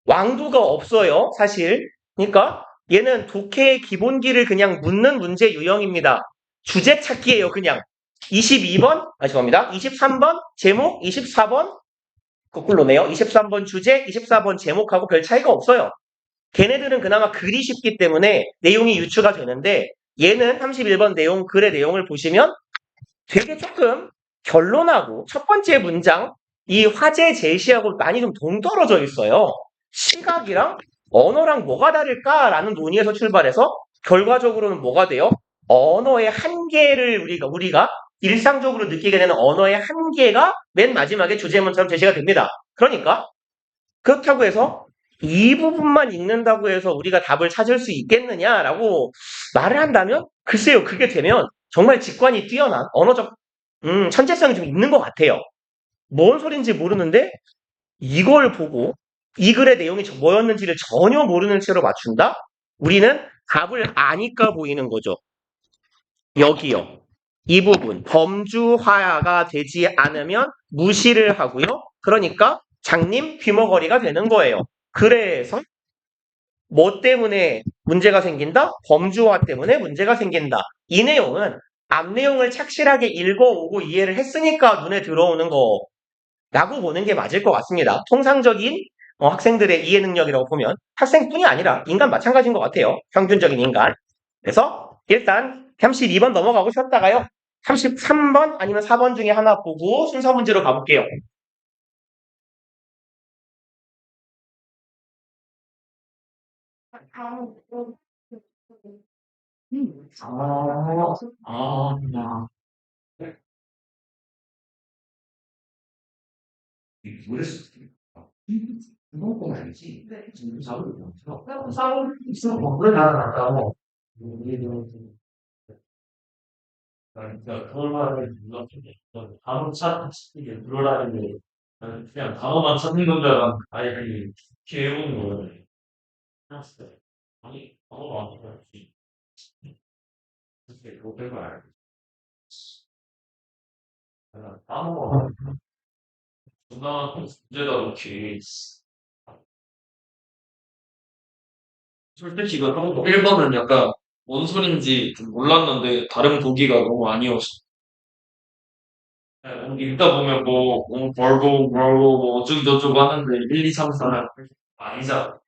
왕도가 없어요, 사실. 그러니까 얘는 독해의 기본기를 그냥 묻는 문제 유형입니다. 주제 찾기예요, 그냥. 22번, 죄송합니다. 23번 제목, 24번 거꾸로네요. 23번 주제, 24번 제목하고 별 차이가 없어요. 걔네들은 그나마 글이 쉽기 때문에 내용이 유추가 되는데, 얘는 31번 글의 내용을 보시면 되게 조금 결론하고 첫 번째 문장, 이 화제 제시하고 많이 좀 동떨어져 있어요. 시각이랑 언어랑 뭐가 다를까라는 논의에서 출발해서 결과적으로는 뭐가 돼요? 언어의 한계를 우리가 일상적으로 느끼게 되는 언어의 한계가 맨 마지막에 주제문처럼 제시가 됩니다. 그러니까 그렇다고 해서 이 부분만 읽는다고 해서 우리가 답을 찾을 수 있겠느냐라고 말을 한다면, 글쎄요, 그게 되면 정말 직관이 뛰어난 언어적 천재성이 좀 있는 것 같아요. 뭔 소린지 모르는데 이걸 보고 이 글의 내용이 뭐였는지를 전혀 모르는 채로 맞춘다? 우리는 답을 아니까 보이는 거죠. 여기요. 이 부분 범주화가 되지 않으면 무시를 하고요. 그러니까 장님 귀머거리가 되는 거예요. 그래서 뭐 때문에 문제가 생긴다? 범주화 때문에 문제가 생긴다. 이 내용은 앞 내용을 착실하게 읽어오고 이해를 했으니까 눈에 들어오는 거라고 보는 게 맞을 것 같습니다. 통상적인 학생들의 이해 능력이라고 보면 학생뿐이 아니라 인간 마찬가지인 것 같아요. 평균적인 인간. 그래서 일단 32번 넘어가고 쉬었다가요. 33번 아니면 4번 중에 하나 보고 순서 문제로 가볼게요. 솔직히 이거 1번은 약간 뭔 소린지 좀 몰랐는데 다른 보기가 너무 아니었어. 읽다 보면 벌고 뭐 어쩌고저쩌고 하는데 1, 2, 3, 4는 아니잖아.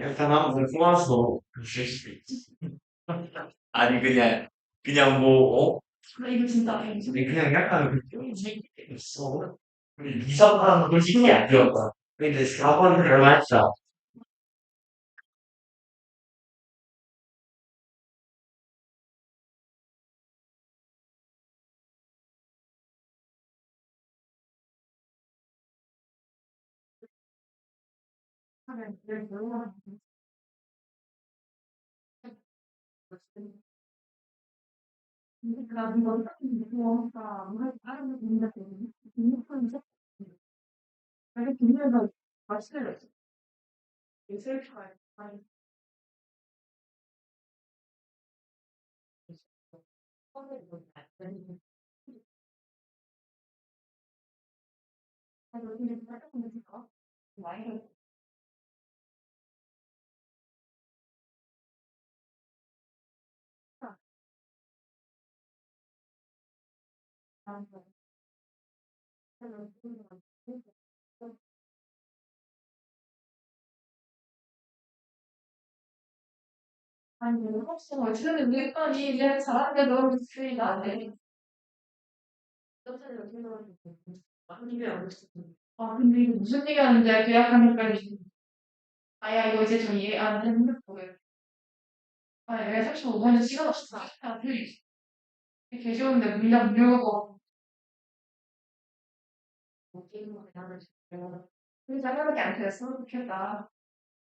약간 한번 꼬아서 줄 수도 있지. 아니 그냥 이거 진짜 그냥 약간 그 낌새 있어. 우리 이사파는 솔직히 안 들었다. 근데 4번은 얼마였어? 아니, 혹시 뭐 지금 일본이 이제 잘하는데도 수위가 안 돼. 아, 근데 이게 무슨 얘기하는지 계약하니까 아야 이거 이제 좀 이해 안 되는 거예요. 아, 얘가 35분은 시간 없어. 아, 개 쉬운데 물량 무료고. 근데 자녀밖에 안 됐으면 좋겠다.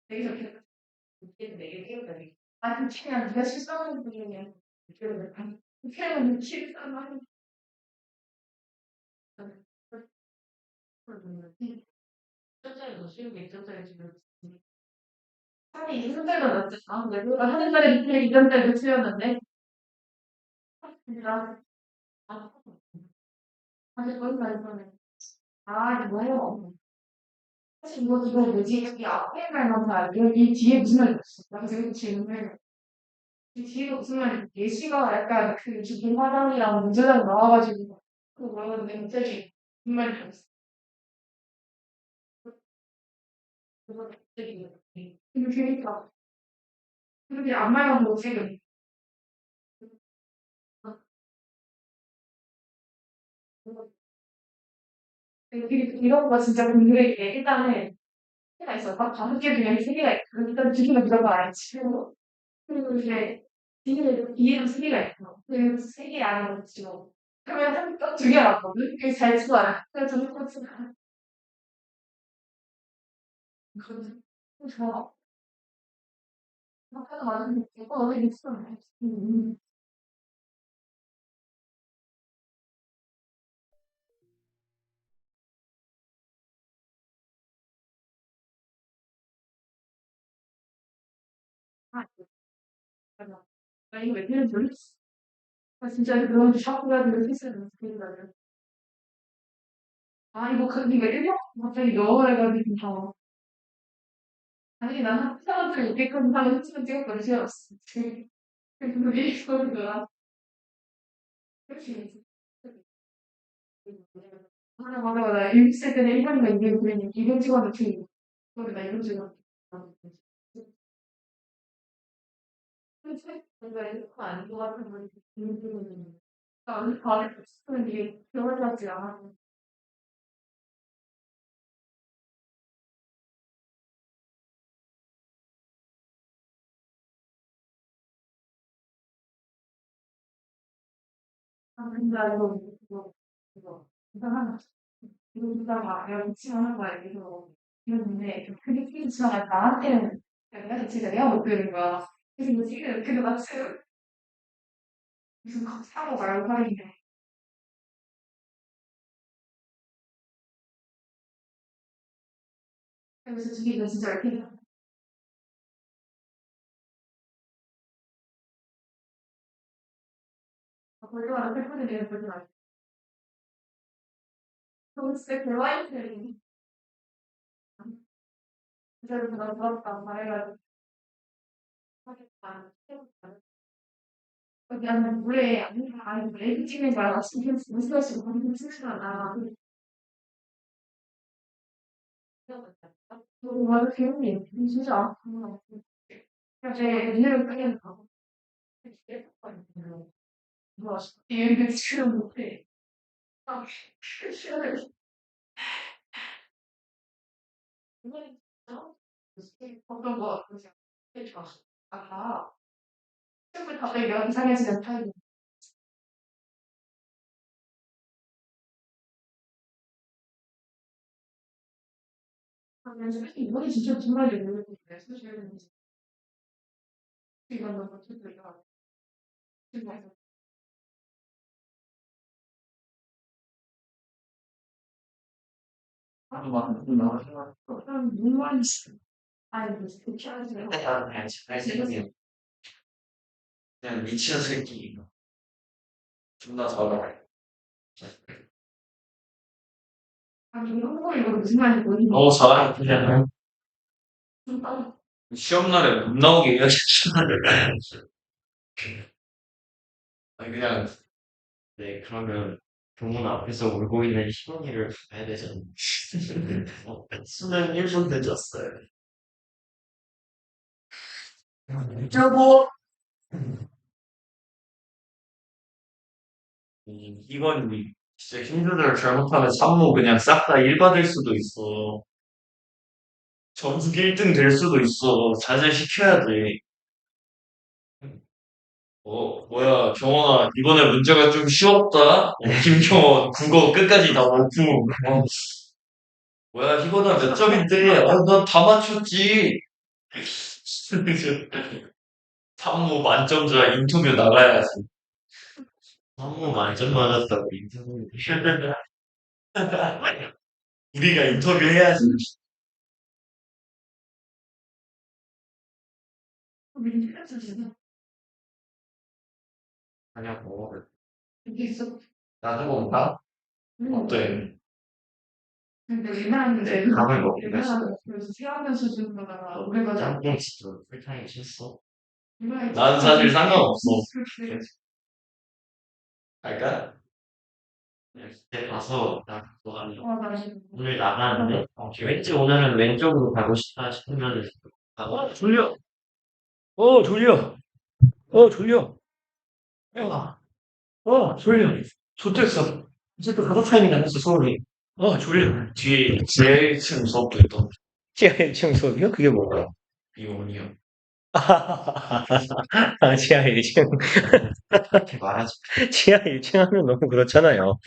되게 좋겠다. 아, 그 그냥 네가 실수하는 분이면 그냥 실수하는 아니, 이 손자가 낫지. 아, 내가 하는 날에 그냥 이전 때도 틀렸는데. 나, 아, 아직 그런 말 이번에. 아, 이거 뭐예요? 사실 이거 뭐지? 이 앞에 말만 다 알고, 이 뒤에 무슨 말이 있어? 나 지금 질문을. 이 뒤에 무슨 말이 예시가 약간 그 죽은 화장이랑 문제랑 나와가지고, 그거 뭐였는데, 갑자기 무슨 말이 있어? 그거 갑자기. 그러니까. 그렇게 앞말만 보고 지금. 이런 거 진짜 분들에게 일단은 해가 있어. 딱 다섯 개 중에 세 개가 있고, 일단 두 개는 무조건 알지. 그리고 이제 뒤에도 세 개가 있어. 그리고 세 개 안에 치고. 그러면 두 개 남거든? 그게 잘 치고 알아. 그래서 저는 꽂지 않아. 그래서, 막 하다 맞았는데, 너무 있어. 아, 맞아. 나 이거 왜 이런 줄 아, 진짜 그런 샤프라는 필수는 생각나요. 아, 이거 근데 왜 일본 갑자기 넣어가지고 더. 아니, 나는 사람들 이렇게까지 하는 사진 찍었거든, 싫었어. 그게 이거는 거야. 그치. 맞아, 맞아, 맞아. 일세 때는 일본이가 이기고 그랬는데, 이건 찍어도 그, 그거를 나 이건 찍어. 뭔가 이거 아닌 것 같은 거 나 오늘 밤에 쓰는 게 병원 같지 않아. 아, 근데 이거 하나. 이거 보다가 내가 미치하는 거야, 이거. 이랬는데, 그게 지나가 나한테는, 내가 진짜 내가 못 들은 거야. 그래서 이거 지금, 그거 마치 무슨 사고 말고 하는데. 그래서 주기가 진짜 이렇게, 걸려가는 팬분에 대한 걸말 너무 진짜 대화이틀이 진짜로 그냥 부럽다 말해가지고 하겠다. 그냥 물에 아니 물에 찍는 줄 알았어. 무슨 식으로 방금 쓰시잖아. 맞아 귀엽네. 진짜. 그냥 제 눈을 그냥 가고 뭐 얘를 지금 못해. 아, 싫어. 이번에 진짜 어떤 거 같으세요? 되게 좋았어. 아, 친구 갑자기 명상해지는 타입. 아, 솔직히 이번에 진짜 정말 모르겠는데 사실은 이건 너무 힘들다. 정말. 하도 많은 나와서 그런 눈만 있어. 아니 무슨 그렇게 하세요. 잘 생각해요. 그냥 미친 새끼. 존나 잘해. 아니, 한국어 이거 무슨 말인지 모르겠네. 너무 잘해, 그냥. 좀 빨리. 시험날에 못 나오게 해야지. 아니, 그냥, 네, 그러면 교문 앞에서 울고 있는 희원이를 봐야 되잖아. 수능 1분 늦었어요. 여보! 이건 진짜 힘들어요. 잘못하면 산모 그냥 싹 다 일 받을 수도 있어. 점수 1등 될 수도 있어. 자제시켜야 돼. 뭐야, 경원아, 이번에 문제가 좀 쉬웠다? 김경원, 국어 끝까지 다 못고. 뭐야, 희건아, 몇 점인데? 난 다 맞췄지. 산모 만점자 인터뷰 나가야지. 산모 만점 맞았다고 인터뷰. 우리가 인터뷰 해야지. 우리 틀렸어, 지금. 아니야, 뭐. 여기 있어. 나도 온다? 어때? 근데 우리나라인데 밥을 먹고 그래서 태어나서 주는 거다가 오래가지고 짬뽕 진짜 풀타임 쳤어. 우리나라에 난 사실 상관없어. 그렇게 갈까? 그때 가서 나 그거 하려. 나 오늘 나가는데 왠지 오늘은 왼쪽으로 가고 싶다 싶으면 졸려. 졸려. 졸려. 졸려. 좋댔어. 이제 또 가서 타이밍 안 했어, 서울이. 졸려. 뒤에 지하 1층 수업도 있던 지하 1층 수업이요? 그게 뭐예요? 이원이요. 지하 1층. 그렇게 말하지. 지하 1층 하면 너무 그렇잖아요.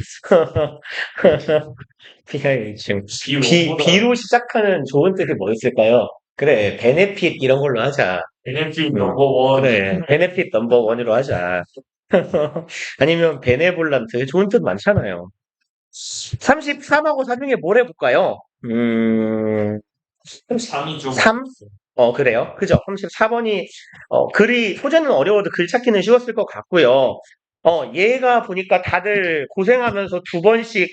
지하 1층. B로 시작하는 좋은 뜻이 뭐 있을까요? 그래, 베네핏 이런 걸로 하자. NMP 넘버원. 그래, 베네핏 넘버 원으로 하자. 아니면 베네볼란트 좋은 뜻 많잖아요. 33하고 4 중에 뭘 해볼까요? 3이 좀 3? 그래요. 그죠? 34번이, 글이, 소재는 어려워도 글 찾기는 쉬웠을 것 같고요. 얘가 보니까 다들 고생하면서 2번씩,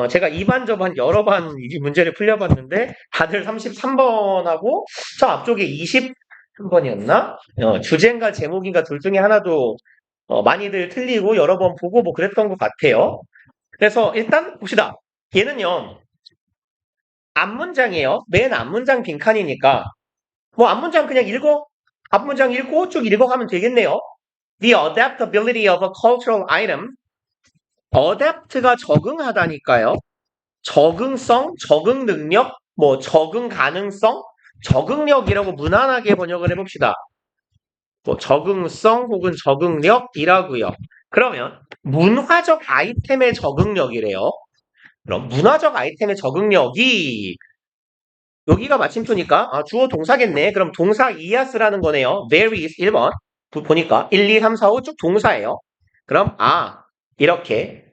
제가 2반 저반 여러 반 이 문제를 풀려봤는데, 다들 33번하고, 저 앞쪽에 20번이었나? 주제인가 제목인가 둘 중에 하나도, 많이들 틀리고 여러 번 보고 뭐 그랬던 것 같아요. 그래서 일단 봅시다. 얘는요, 앞문장이에요. 맨 앞문장 빈칸이니까 뭐 앞문장 그냥 읽어. 앞문장 읽고 쭉 읽어가면 되겠네요. The adaptability of a cultural item. adapt가 적응하다니까요. 적응성, 적응 능력, 뭐 적응 가능성, 적응력이라고 무난하게 번역을 해봅시다. 뭐 적응성 혹은 적응력이라고요. 그러면 문화적 아이템의 적응력이래요. 그럼 문화적 아이템의 적응력이 여기가 마침표니까 주어 동사겠네. 그럼 동사 이하스라는 거네요. varies 1번 보니까 1, 2, 3, 4, 5 쭉 동사예요. 그럼 이렇게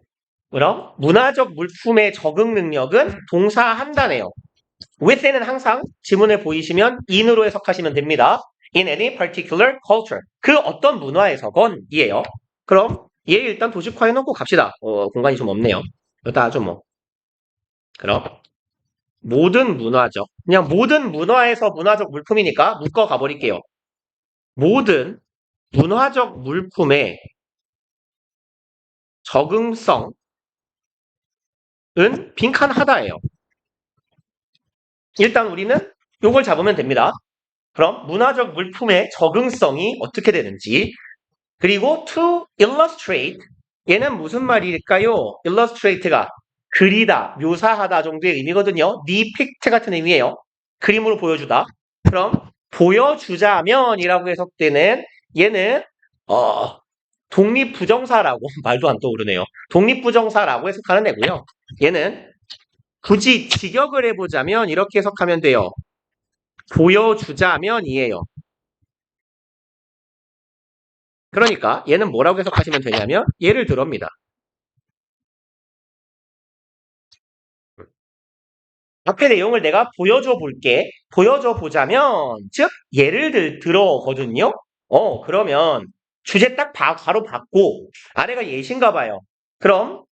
그럼 문화적 물품의 적응 능력은 동사 한다네요. with에는 항상 지문에 보이시면 in으로 해석하시면 됩니다. in any particular culture. 그 어떤 문화에서건 이에요. 그럼 얘 일단 도식화해 놓고 갑시다. 공간이 좀 없네요. 여기다 좀 그럼 모든 문화적 그냥 모든 문화에서 문화적 물품이니까 묶어 가버릴게요. 모든 문화적 물품의 적응성은 빈칸하다예요. 일단 우리는 요걸 잡으면 됩니다. 그럼 문화적 물품의 적응성이 어떻게 되는지 그리고 to illustrate 얘는 무슨 말일까요? illustrate가 그리다, 묘사하다 정도의 의미거든요. depict 같은 의미예요. 그림으로 보여주다. 그럼 보여주자면이라고 해석되는 얘는 독립부정사라고 말도 안 떠오르네요. 독립부정사라고 해석하는 애고요. 얘는 굳이 직역을 해보자면 이렇게 해석하면 돼요. 보여주자면이에요. 그러니까 얘는 뭐라고 해석하시면 되냐면 예를 들어입니다. 앞에 내용을 내가 보여줘 볼게. 보여줘 보자면 즉 예를 들어거든요. 그러면 주제 딱 바로 받고 아래가 예시인가 봐요. 그럼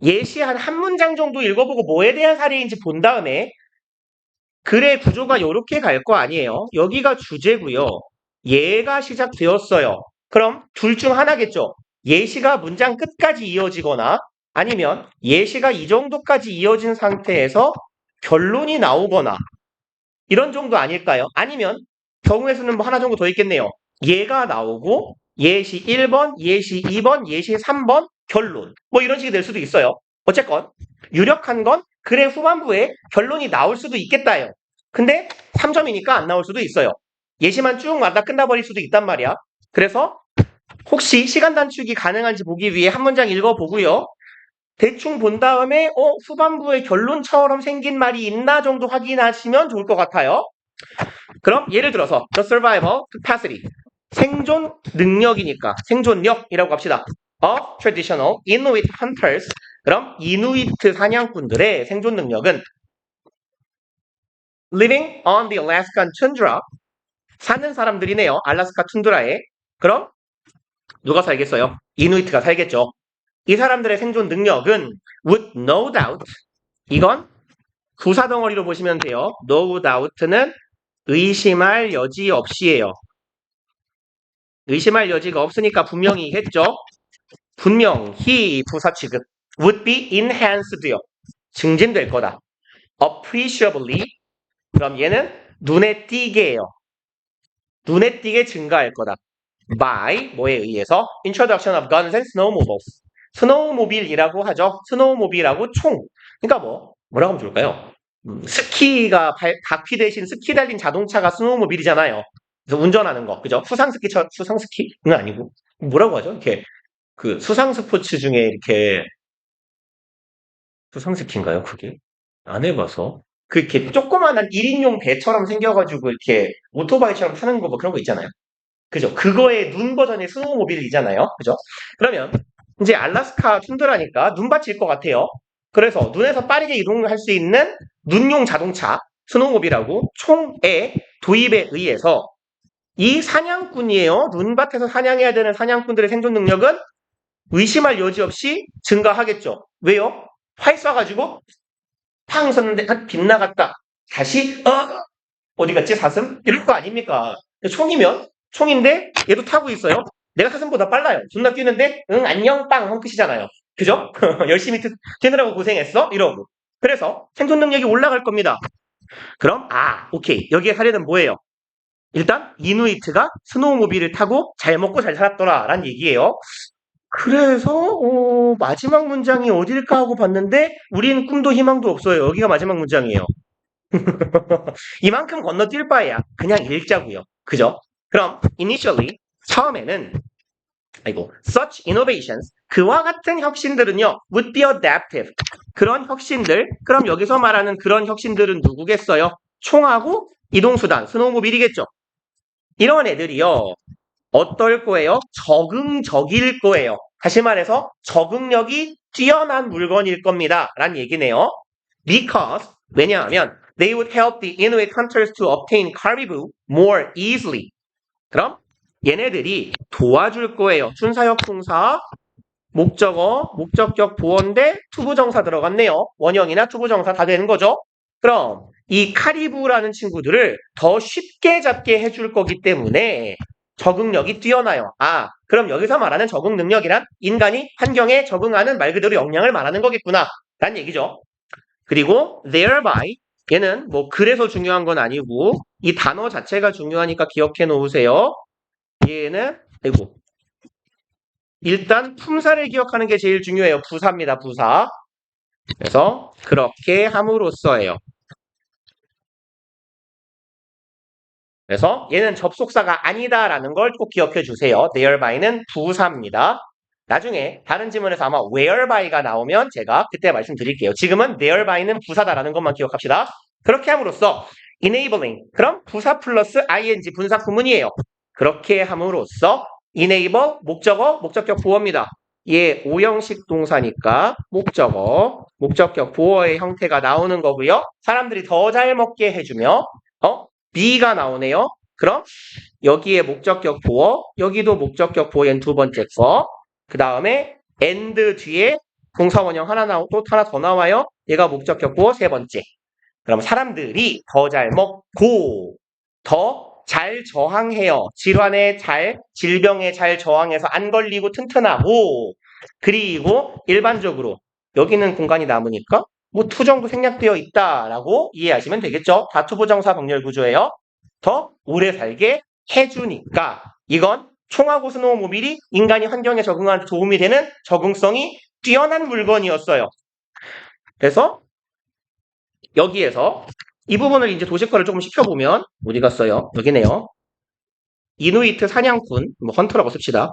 예시 한 문장 정도 읽어보고 뭐에 대한 사례인지 본 다음에 글의 구조가 이렇게 갈 거 아니에요. 여기가 주제고요. 얘가 시작되었어요. 그럼 둘 중 하나겠죠. 예시가 문장 끝까지 이어지거나 아니면 예시가 이 정도까지 이어진 상태에서 결론이 나오거나 이런 정도 아닐까요? 아니면 경우의 수는 뭐 하나 정도 더 있겠네요. 얘가 나오고 예시 1번, 예시 2번, 예시 3번, 결론. 뭐 이런 식이 될 수도 있어요. 어쨌건 유력한 건 글의 후반부에 결론이 나올 수도 있겠다요. 근데 3점이니까 안 나올 수도 있어요. 예시만 쭉 맞다 끝나버릴 수도 있단 말이야. 그래서 혹시 시간 단축이 가능한지 보기 위해 한 문장 읽어보고요. 대충 본 다음에 후반부에 결론처럼 생긴 말이 있나 정도 확인하시면 좋을 것 같아요. 그럼 예를 들어서 the survival capacity 생존 능력이니까 생존력이라고 합시다. of traditional Inuit hunters 그럼 이누이트 사냥꾼들의 생존 능력은 living on the Alaskan tundra 사는 사람들이네요. 알라스카 툰드라에. 그럼 누가 살겠어요? 이누이트가 살겠죠. 이 사람들의 생존 능력은 would no doubt 이건 부사 덩어리로 보시면 돼요. no doubt는 의심할 여지 없이예요. 의심할 여지가 없으니까 분명히겠죠. 분명히 부사 취급 would be enhanced요. 증진될 거다. appreciably 그럼 얘는 눈에 띄게예요. 눈에 띄게 증가할 거다. by 뭐에 의해서 introduction of guns and snowmobiles 스노우모빌이라고 하죠. 스노우모빌하고 총. 그러니까 뭐라고 하면 좋을까요? 스키가 바퀴 대신 스키 달린 자동차가 스노우모빌이잖아요. 그래서 운전하는 거, 그죠? 수상스키는 아니고 뭐라고 하죠? 이렇게 그 수상 스포츠 중에 이렇게 수상스키인가요? 그게 안 해봐서 그렇게 조그만한 1인용 배처럼 생겨가지고 이렇게 오토바이처럼 타는 거 뭐 그런 거 있잖아요. 그죠? 그거의 눈 버전의 스노우모빌이잖아요. 그죠? 그러면 이제 알라스카 툰드라니까 눈밭일 것 같아요. 그래서 눈에서 빠르게 이동할 수 있는 눈용 자동차 스노우모빌하고 총의 도입에 의해서 이 사냥꾼이에요. 눈밭에서 사냥해야 되는 사냥꾼들의 생존 능력은 의심할 여지 없이 증가하겠죠. 왜요? 활 쏴가지고 팡 쐈는데 빗나갔다. 다시 어디 갔지 사슴? 이럴 거 아닙니까? 총이면 총인데 얘도 타고 있어요. 내가 사슴보다 빨라요. 존나 뛰는데 응 안녕 빵 하면 끝이잖아요. 그죠? 열심히 뛰느라고 고생했어? 이러고. 그래서 생존 능력이 올라갈 겁니다. 그럼 오케이. 여기에 사례는 뭐예요? 일단 이누이트가 스노우모빌을 타고 잘 먹고 잘 살았더라 라는 얘기예요. 그래서 마지막 문장이 어딜까 하고 봤는데 우린 꿈도 희망도 없어요. 여기가 마지막 문장이에요. 이만큼 건너뛸 바에야 그냥 읽자고요. 그죠? 그럼 initially 처음에는 such innovations 그와 같은 혁신들은요 would be adaptive 그런 혁신들 그럼 여기서 말하는 그런 혁신들은 누구겠어요? 총하고 이동수단 스노우모빌이겠죠. 이런 애들이요 어떨 거예요? 적응적일 거예요. 다시 말해서 적응력이 뛰어난 물건일 겁니다. 라는 얘기네요. Because 왜냐하면 they would help the Inuit hunters to obtain caribou more easily. 그럼 얘네들이 도와줄 거예요. 춘사역 동사 목적어 목적격 보어인데 투부정사 들어갔네요. 원형이나 투부정사 다 되는 거죠. 그럼 이 카리브라는 친구들을 더 쉽게 잡게 해줄 거기 때문에 적응력이 뛰어나요. 그럼 여기서 말하는 적응 능력이란 인간이 환경에 적응하는 말 그대로 역량을 말하는 거겠구나 라는 얘기죠. 그리고 thereby 얘는 그래서 중요한 건 아니고 이 단어 자체가 중요하니까 기억해 놓으세요. 얘는 일단 품사를 기억하는 게 제일 중요해요. 부사입니다. 부사. 그래서 그렇게 함으로써예요. 그래서 얘는 접속사가 아니다라는 걸 꼭 기억해 주세요. thereby,는 부사입니다. 나중에 다른 지문에서 아마 whereby,가 나오면 제가 그때 말씀드릴게요. 지금은 thereby,는 부사다라는 것만 기억합시다. 그렇게 함으로써 enabling 그럼 부사 플러스 ing 분사 구문이에요. 그렇게 함으로써 enable 목적어 목적격 보어입니다. 얘 오형식 동사니까 목적어 목적격 보어의 형태가 나오는 거고요. 사람들이 더 잘 먹게 해주며 B가 나오네요. 그럼 여기에 목적격 보어, 여기도 목적격 보어엔 두 번째 거. 그 다음에 and 뒤에 동사 원형 하나 나오고 또 하나 더 나와요. 얘가 목적격 보어 세 번째. 그럼 사람들이 더 잘 먹고 더 잘 저항해요. 질환에 잘, 질병에 잘 저항해서 안 걸리고 튼튼하고 그리고 일반적으로 여기는 공간이 남으니까 뭐 투정도 생략되어 있다라고 이해하시면 되겠죠. 다 투부정사 병렬 구조예요. 더 오래 살게 해주니까 이건 총하고 스노우모빌이 인간이 환경에 적응하는 데 도움이 되는 적응성이 뛰어난 물건이었어요. 그래서 여기에서 이 부분을 이제 도식화를 조금 시켜보면 어디 갔어요? 여기네요. 이누이트 사냥꾼, 뭐 헌터라고 씁시다.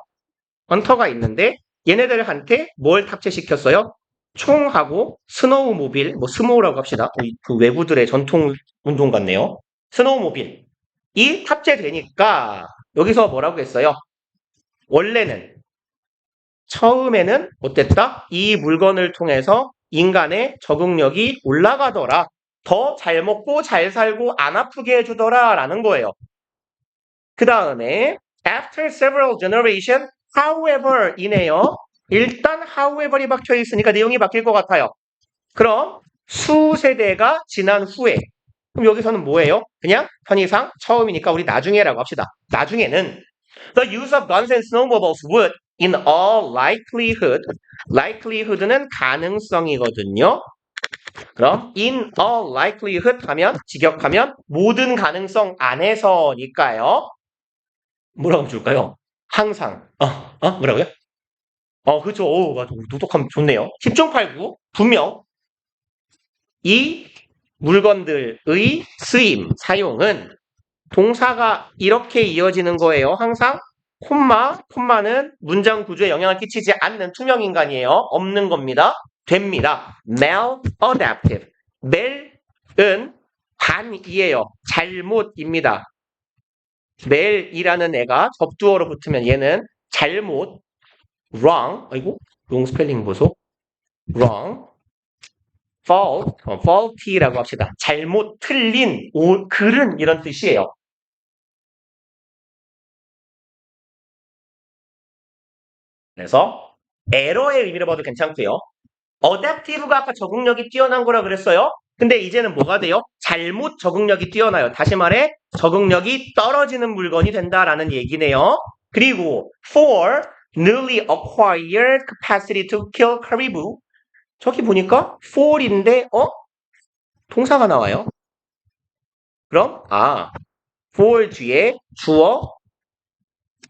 헌터가 있는데 얘네들한테 뭘 탑재시켰어요? 총하고 스노우모빌, 뭐 스모우라고 합시다. 그 외부들의 전통 운동 같네요. 스노우모빌. 이 탑재되니까 여기서 뭐라고 했어요? 원래는 처음에는 어땠다? 이 물건을 통해서 인간의 적응력이 올라가더라. 더 잘 먹고 잘 살고 안 아프게 해주더라 라는 거예요. 그 다음에 after several generation, however 이네요. 일단 however이 박혀 있으니까 내용이 바뀔 것 같아요. 그럼 수세대가 지난 후에 그럼 여기서는 뭐예요? 그냥 편의상 처음이니까 우리 나중에라고 합시다. 나중에는 the use of guns and snowmobiles would in all likelihood는 가능성이거든요. 그럼 in all likelihood 하면 직역하면 모든 가능성 안에서니까요. 뭐라고 줄까요? 항상 뭐라고요? 그렇죠. 오, 맞아. 도덕함 좋네요. 10중 8구 분명 이 물건들의 쓰임, 사용은 동사가 이렇게 이어지는 거예요. 항상 콤마는 문장 구조에 영향을 끼치지 않는 투명 인간이에요. 없는 겁니다. 됩니다. maladaptive. mel은 반이에요. 잘못입니다. mel이라는 애가 접두어로 붙으면 얘는 잘못, wrong, 아이고, 롱 스펠링 보소. wrong, faulty라고 합시다. 잘못, 틀린, 글은 이런 뜻이에요. 그래서 에러의 의미를 봐도 괜찮고요. 어댑티브가 아까 적응력이 뛰어난 거라 그랬어요. 근데 이제는 뭐가 돼요? 잘못 적응력이 뛰어나요. 다시 말해 적응력이 떨어지는 물건이 된다라는 얘기네요. 그리고 for newly acquired capacity to kill caribou. 저기 보니까 for인데 동사가 나와요. 그럼 for 뒤에 주어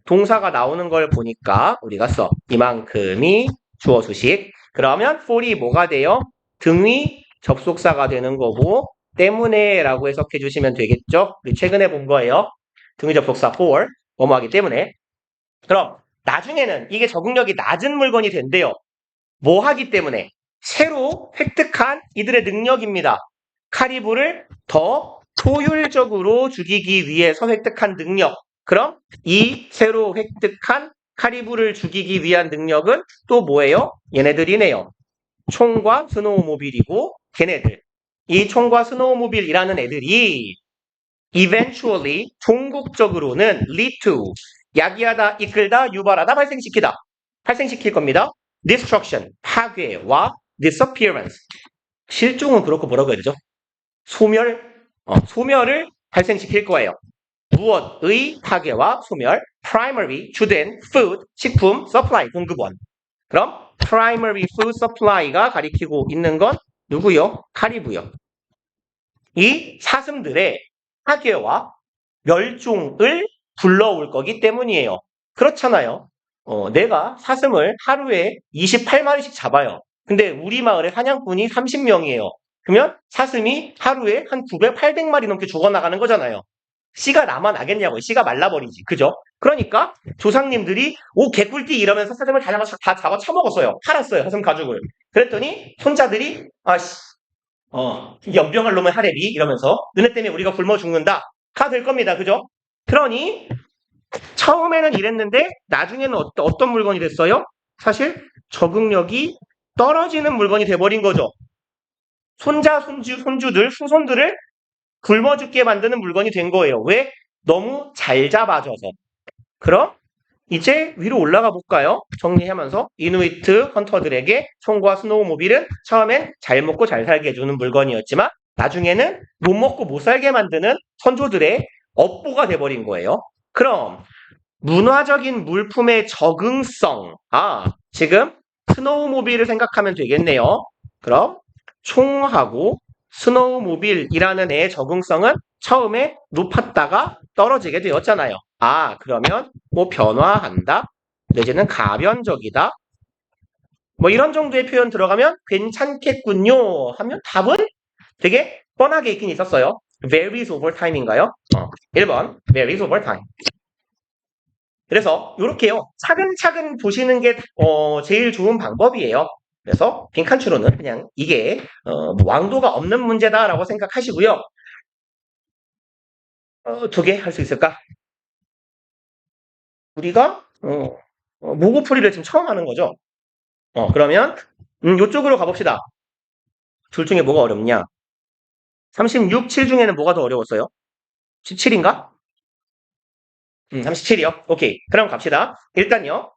동사가 나오는 걸 보니까 우리가 이만큼이 주어 수식. 그러면 for이 뭐가 돼요? 등위 접속사가 되는 거고 때문에 라고 해석해 주시면 되겠죠? 우리 최근에 본 거예요. 등위 접속사 for 뭐뭐 하기 때문에. 그럼 나중에는 이게 적응력이 낮은 물건이 된대요. 뭐 하기 때문에? 새로 획득한 이들의 능력입니다. 카리브를 더 효율적으로 죽이기 위해서 획득한 능력. 그럼 이 새로 획득한 카리브를 죽이기 위한 능력은 또 뭐예요? 얘네들이네요. 총과 스노우모빌이고 걔네들. 이 총과 스노우모빌이라는 애들이 eventually 종국적으로는 lead to 야기하다, 이끌다, 유발하다, 발생시킬 겁니다. destruction 파괴와 disappearance 실종은 그렇고 뭐라고 해야 되죠? 소멸을 발생시킬 거예요. 무엇의 파괴와 소멸, primary, 주된, food, 식품, supply, 공급원. 그럼 primary food supply가 가리키고 있는 건 누구요? 카리브요. 이 사슴들의 파괴와 멸종을 불러올 거기 때문이에요. 그렇잖아요. 내가 사슴을 하루에 28마리씩 잡아요. 근데 우리 마을에 사냥꾼이 30명이에요. 그러면 사슴이 하루에 한 900, 800마리 넘게 죽어나가는 거잖아요. 씨가 나겠냐고요. 씨가 말라버리지. 그죠? 그러니까 조상님들이 개꿀띠 이러면서 사슴을 다 잡아 처먹었어요. 팔았어요. 사슴 가죽을. 그랬더니 손자들이 연병할 놈의 하레비 이러면서 너네 때문에 우리가 굶어 죽는다. 다 될 겁니다. 그죠? 그러니 처음에는 이랬는데 나중에는 어떤 물건이 됐어요? 사실 적응력이 떨어지는 물건이 돼버린 거죠. 손주들, 후손들을 굶어 죽게 만드는 물건이 된 거예요. 왜? 너무 잘 잡아줘서. 그럼 이제 위로 올라가 볼까요? 정리하면서 이누이트 헌터들에게 총과 스노우모빌은 처음엔 잘 먹고 잘 살게 해주는 물건이었지만 나중에는 못 먹고 못 살게 만드는 선조들의 업보가 돼버린 거예요. 그럼 문화적인 물품의 적응성. 지금 스노우모빌을 생각하면 되겠네요. 그럼 총하고 스노우모빌이라는 애의 적응성은 처음에 높았다가 떨어지게 되었잖아요. 그러면 뭐 변화한다? 내지는 가변적이다? 뭐 이런 정도의 표현 들어가면 괜찮겠군요 하면 답은 되게 뻔하게 있긴 있었어요. varies over time인가요? 1번 varies over time. 그래서 이렇게요. 차근차근 보시는 게 제일 좋은 방법이에요. 그래서 빈칸추로는 그냥 이게 뭐 왕도가 없는 문제다라고 생각하시고요. 2개 할 수 있을까? 우리가 모고풀이를 지금 처음 하는 거죠. 그러면 이쪽으로 가봅시다. 둘 중에 뭐가 어렵냐? 36, 7 중에는 뭐가 더 어려웠어요? 17인가? 37이요. 오케이. 그럼 갑시다. 일단요.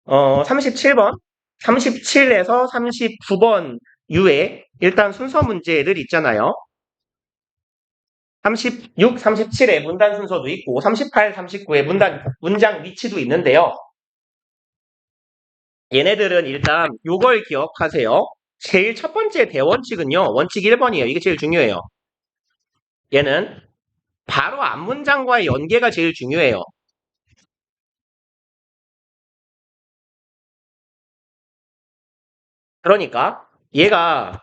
37번, 37에서 39번 유에 일단 순서 문제들 있잖아요. 36, 37의 문단 순서도 있고 38, 39의 문장 위치도 있는데요. 얘네들은 일단 요걸 기억하세요. 제일 첫 번째 대원칙은요. 원칙 1번이에요. 이게 제일 중요해요. 얘는 바로 앞 문장과의 연계가 제일 중요해요. 그러니까 얘가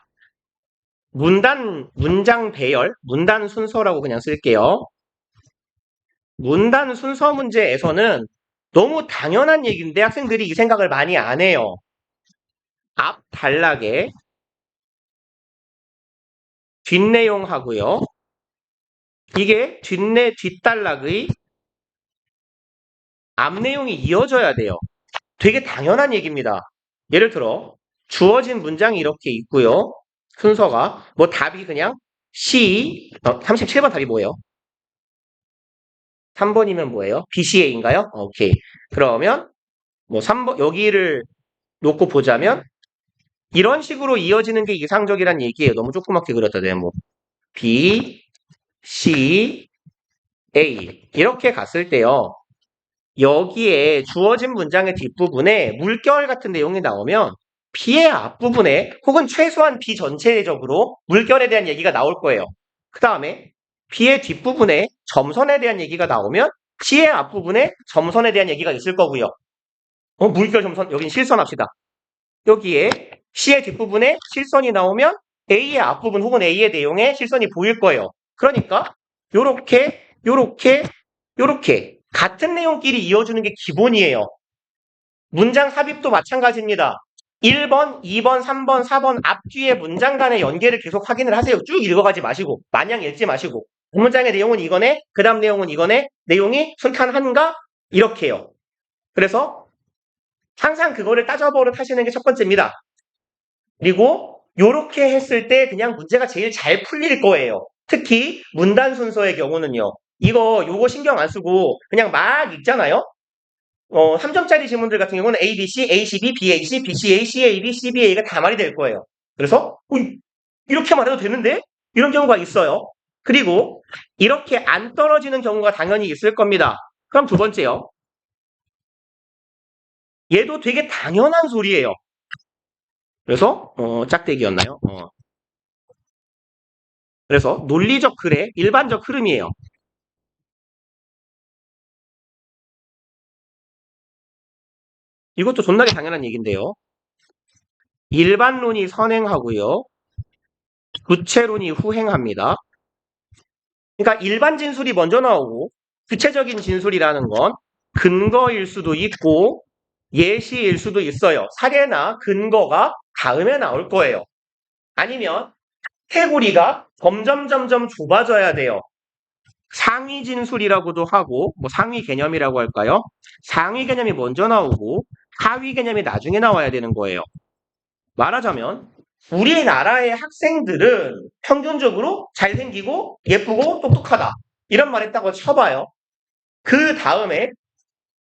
문장 배열, 문단 순서라고 그냥 쓸게요. 문단 순서 문제에서는 너무 당연한 얘기인데 학생들이 이 생각을 많이 안 해요. 앞 단락에 뒷내용하고요. 이게 뒷단락의 앞 내용이 이어져야 돼요. 되게 당연한 얘기입니다. 예를 들어 주어진 문장이 이렇게 있고요. 순서가 뭐 답이 그냥 C 37번 답이 뭐예요? 3번이면 뭐예요? BCA인가요? 오케이. 그러면 뭐 3번 여기를 놓고 보자면 이런 식으로 이어지는 게 이상적이란 얘기예요. 너무 조그맣게 그렸다 뭐 B, C, A 이렇게 갔을 때요. 여기에 주어진 문장의 뒷부분에 물결 같은 내용이 나오면 B의 앞부분에 혹은 최소한 B 전체적으로 물결에 대한 얘기가 나올 거예요. 그 다음에 B의 뒷부분에 점선에 대한 얘기가 나오면 C의 앞부분에 점선에 대한 얘기가 있을 거고요. 물결 점선, 여긴 실선 합시다. 여기에 C의 뒷부분에 실선이 나오면 A의 앞부분 혹은 A의 내용에 실선이 보일 거예요. 그러니까 요렇게 같은 내용끼리 이어주는 게 기본이에요. 문장 삽입도 마찬가지입니다. 1번, 2번, 3번, 4번 앞뒤의 문장 간의 연계를 계속 확인을 하세요. 쭉 읽어가지 마시고 마냥 읽지 마시고 문장의 내용은 이거네, 그 다음 내용은 이거네, 내용이 순탄한가? 이렇게요. 그래서 항상 그거를 따져버릇 하시는 게 첫 번째입니다. 그리고 요렇게 했을 때 그냥 문제가 제일 잘 풀릴 거예요. 특히 문단 순서의 경우는요. 요거 신경 안 쓰고 그냥 막 읽잖아요. 3점짜리 지문들 같은 경우는 ABC, ACB, BAC, BCA, CAB, CBA가 다 말이 될 거예요. 그래서 이렇게 말해도 되는데? 이런 경우가 있어요. 그리고 이렇게 안 떨어지는 경우가 당연히 있을 겁니다. 그럼 두 번째요. 얘도 되게 당연한 소리예요. 그래서 짝대기였나요? 그래서 논리적 글의 일반적 흐름이에요. 이것도 존나게 당연한 얘기인데요. 일반론이 선행하고요. 구체론이 후행합니다. 그러니까 일반 진술이 먼저 나오고 구체적인 진술이라는 건 근거일 수도 있고 예시일 수도 있어요. 사례나 근거가 다음에 나올 거예요. 아니면 카테고리가 점점 좁아져야 돼요. 상위 진술이라고도 하고 뭐 상위 개념이라고 할까요? 상위 개념이 먼저 나오고 하위 개념이 나중에 나와야 되는 거예요. 말하자면 우리나라의 학생들은 평균적으로 잘생기고 예쁘고 똑똑하다. 이런 말 했다고 쳐봐요. 그 다음에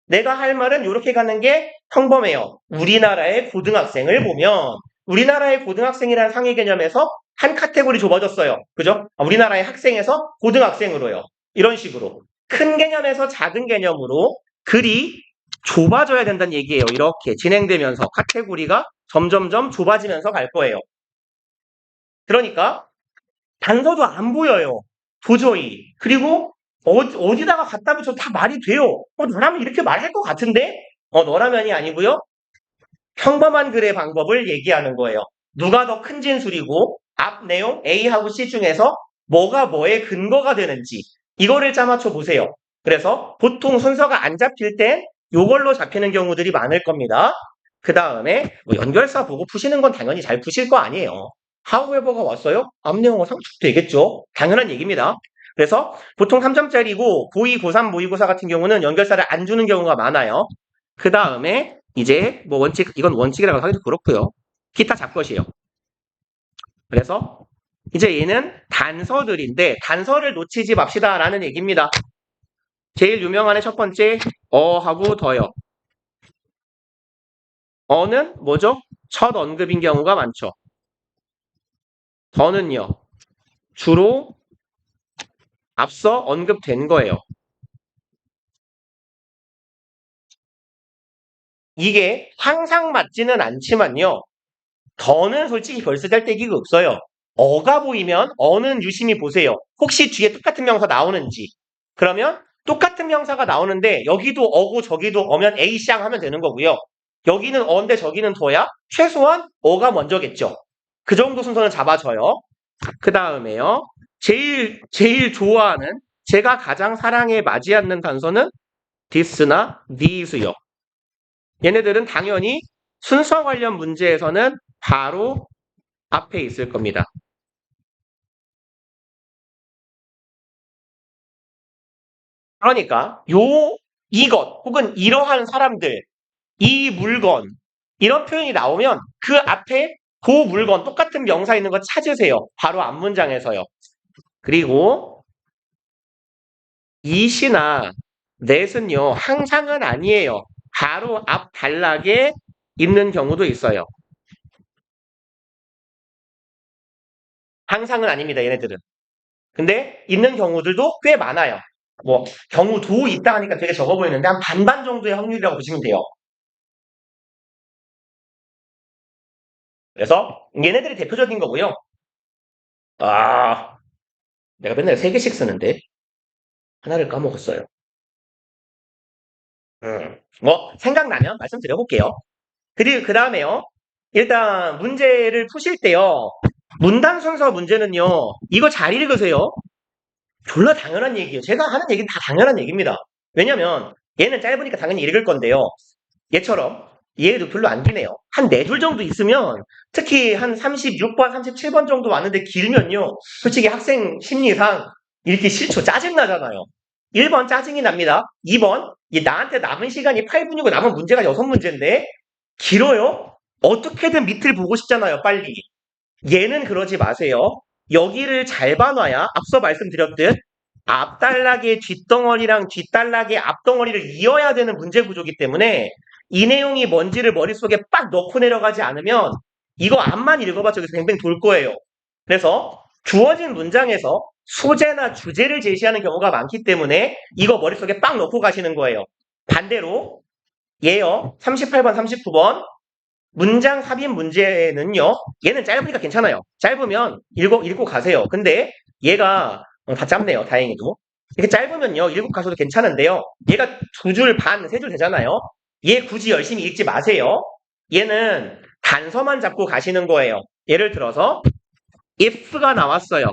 내가 할 말은 이렇게 가는 게 평범해요. 우리나라의 고등학생을 보면 우리나라의 고등학생이라는 상위 개념에서 한 카테고리 좁아졌어요. 그죠? 우리나라의 학생에서 고등학생으로요. 이런 식으로. 큰 개념에서 작은 개념으로 글이 좁아져야 된다는 얘기예요. 이렇게 진행되면서 카테고리가 점점점 좁아지면서 갈 거예요. 그러니까 단서도 안 보여요. 도저히. 그리고 어디다가 갖다 붙여도 다 말이 돼요. 너라면 이렇게 말할 것 같은데? 너라면이 아니고요. 평범한 글의 방법을 얘기하는 거예요. 누가 더 큰 진술이고 앞 내용 A하고 C 중에서 뭐가 뭐의 근거가 되는지 이거를 짜맞춰 보세요. 그래서 보통 순서가 안 잡힐 땐 요걸로 잡히는 경우들이 많을 겁니다. 그 다음에 연결사 보고 푸시는 건 당연히 잘 푸실 거 아니에요. however가 왔어요? 앞 내용은 상축되겠죠? 당연한 얘기입니다. 그래서 보통 3점짜리고 고2, 고3, 모의고사 같은 경우는 연결사를 안 주는 경우가 많아요. 그 다음에 이제 뭐 원칙, 이건 원칙이라고 하기도 그렇고요. 기타 잡것이에요. 그래서 이제 얘는 단서들인데 단서를 놓치지 맙시다라는 얘기입니다. 제일 유명한 첫 번째 어하고 더요. 어는 뭐죠? 첫 언급인 경우가 많죠. 더는요. 주로 앞서 언급된 거예요. 이게 항상 맞지는 않지만요. 더는 솔직히 별 쓰잘데기가 없어요. 어가 보이면 어는 유심히 보세요. 혹시 뒤에 똑같은 명사 나오는지. 그러면 똑같은 명사가 나오는데 여기도 어고 저기도 어면 A 쌍 하면 되는 거고요. 여기는 어인데 저기는 더야? 최소한 어가 먼저겠죠. 그 정도 순서는 잡아줘요. 그 다음에요. 제일 좋아하는 제가 가장 사랑에 맞지 않는 단서는 this나 these요. 얘네들은 당연히 순서 관련 문제에서는 바로 앞에 있을 겁니다. 그러니까 이것 혹은 이러한 사람들, 이 물건 이런 표현이 나오면 그 앞에 그 물건 똑같은 명사 있는 거 찾으세요. 바로 앞 문장에서요. 그리고 이시나 넷은요. 항상은 아니에요. 바로 앞 단락에 있는 경우도 있어요. 항상은 아닙니다. 얘네들은. 근데 있는 경우들도 꽤 많아요. 뭐 경우도 있다 하니까 되게 적어 보이는데 한 반반 정도의 확률이라고 보시면 돼요. 그래서 얘네들이 대표적인 거고요. 아, 내가 맨날 3개씩 쓰는데 하나를 까먹었어요. 뭐 생각나면 말씀드려볼게요. 그리고 그 다음에요. 일단 문제를 푸실 때요. 문단 순서 문제는요. 이거 잘 읽으세요. 졸라 당연한 얘기예요. 제가 하는 얘기는 다 당연한 얘기입니다. 왜냐면 얘는 짧으니까 당연히 읽을 건데요. 얘처럼 얘도 별로 안 기네요. 한 4줄 정도 있으면 특히 한 36번, 37번 정도 왔는데 길면요. 솔직히 학생 심리상 읽기 싫죠. 짜증나잖아요. 1번 짜증이 납니다. 2번 나한테 남은 시간이 8분이고 남은 문제가 6문제인데 길어요? 어떻게든 밑을 보고 싶잖아요. 빨리. 얘는 그러지 마세요. 여기를 잘 봐놔야 앞서 말씀드렸듯 앞단락의 뒷덩어리랑 뒷단락의 앞덩어리를 이어야 되는 문제 구조이기 때문에 이 내용이 뭔지를 머릿속에 빡 넣고 내려가지 않으면 이거 앞만 읽어봤자 여기서 뱅뱅 돌 거예요. 그래서 주어진 문장에서 소재나 주제를 제시하는 경우가 많기 때문에 이거 머릿속에 빡 넣고 가시는 거예요. 반대로 얘요. 38번, 39번 문장 삽입 문제는요. 얘는 짧으니까 괜찮아요. 짧으면 읽고 가세요. 근데 얘가 다 짧네요. 다행히도. 이렇게 짧으면요. 읽고 가셔도 괜찮은데요. 얘가 2줄 반, 3줄 되잖아요. 얘 굳이 열심히 읽지 마세요. 얘는 단서만 잡고 가시는 거예요. 예를 들어서 if가 나왔어요.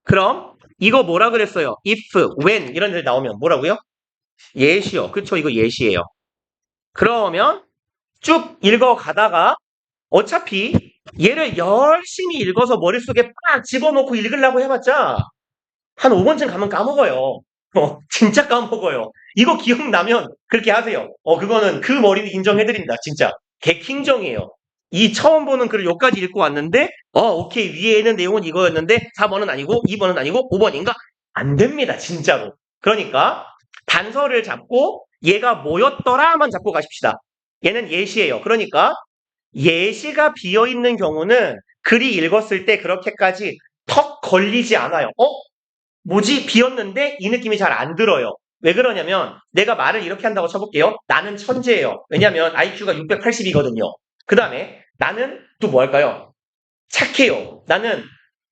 그럼 이거 뭐라 그랬어요? if, when 이런 데 나오면 뭐라고요? 예시요. 그쵸? 이거 예시예요. 그러면 쭉 읽어가다가 어차피 얘를 열심히 읽어서 머릿속에 빡 집어넣고 읽으려고 해봤자 한 5번쯤 가면 까먹어요. 진짜 까먹어요. 이거 기억나면 그렇게 하세요. 그거는 그 머리는 인정해드립니다. 진짜. 객킹정이에요. 이 처음 보는 글을 여기까지 읽고 왔는데 오케이 위에 있는 내용은 이거였는데 4번은 아니고 2번은 아니고 5번인가? 안 됩니다. 진짜로. 그러니까 단서를 잡고 얘가 뭐였더라만 잡고 가십시다. 얘는 예시예요. 그러니까 예시가 비어있는 경우는 글이 읽었을 때 그렇게까지 턱 걸리지 않아요. 뭐지? 비었는데 이 느낌이 잘 안 들어요. 왜 그러냐면 내가 말을 이렇게 한다고 쳐볼게요. 나는 천재예요. 왜냐면 IQ가 680이거든요. 그 다음에 나는 또 뭐 할까요? 착해요. 나는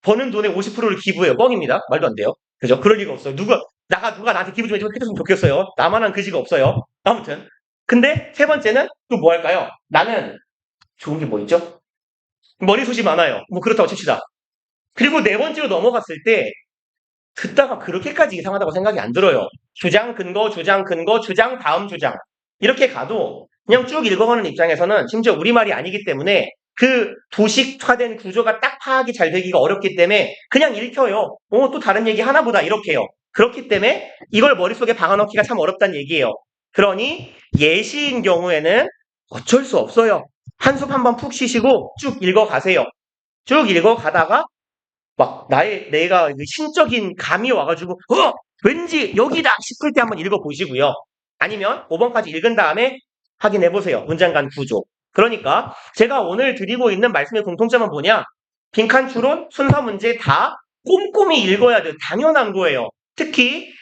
버는 돈의 50%를 기부해요. 뻥입니다. 말도 안 돼요. 그죠? 그럴 리가 없어요. 누가 나한테 기부 좀 해줬으면 좋겠어요. 나만한 그지가 없어요. 아무튼. 근데 세 번째는 또 뭐 할까요? 나는 좋은 게 뭐 있죠? 머리숱이 많아요. 뭐 그렇다고 칩시다. 그리고 네 번째로 넘어갔을 때 듣다가 그렇게까지 이상하다고 생각이 안 들어요. 주장, 근거, 주장, 근거, 주장, 다음 주장. 이렇게 가도 그냥 쭉 읽어가는 입장에서는 심지어 우리말이 아니기 때문에 그 도식화된 구조가 딱 파악이 잘 되기가 어렵기 때문에 그냥 읽혀요. 또 다른 얘기 하나보다 이렇게요. 그렇기 때문에 이걸 머릿속에 박아넣기가 참 어렵다는 얘기예요. 그러니 예시인 경우에는 어쩔 수 없어요. 한숨 한번 푹 쉬시고 쭉 읽어가세요. 쭉 읽어가다가 막 내가 신적인 감이 와가지고 왠지 여기다 싶을 때 한번 읽어보시고요. 아니면 5번까지 읽은 다음에 확인해보세요. 문장 간 구조. 그러니까 제가 오늘 드리고 있는 말씀의 공통점은 뭐냐? 빈칸 추론, 순서 문제 다 꼼꼼히 읽어야 돼요. 당연한 거예요. 특히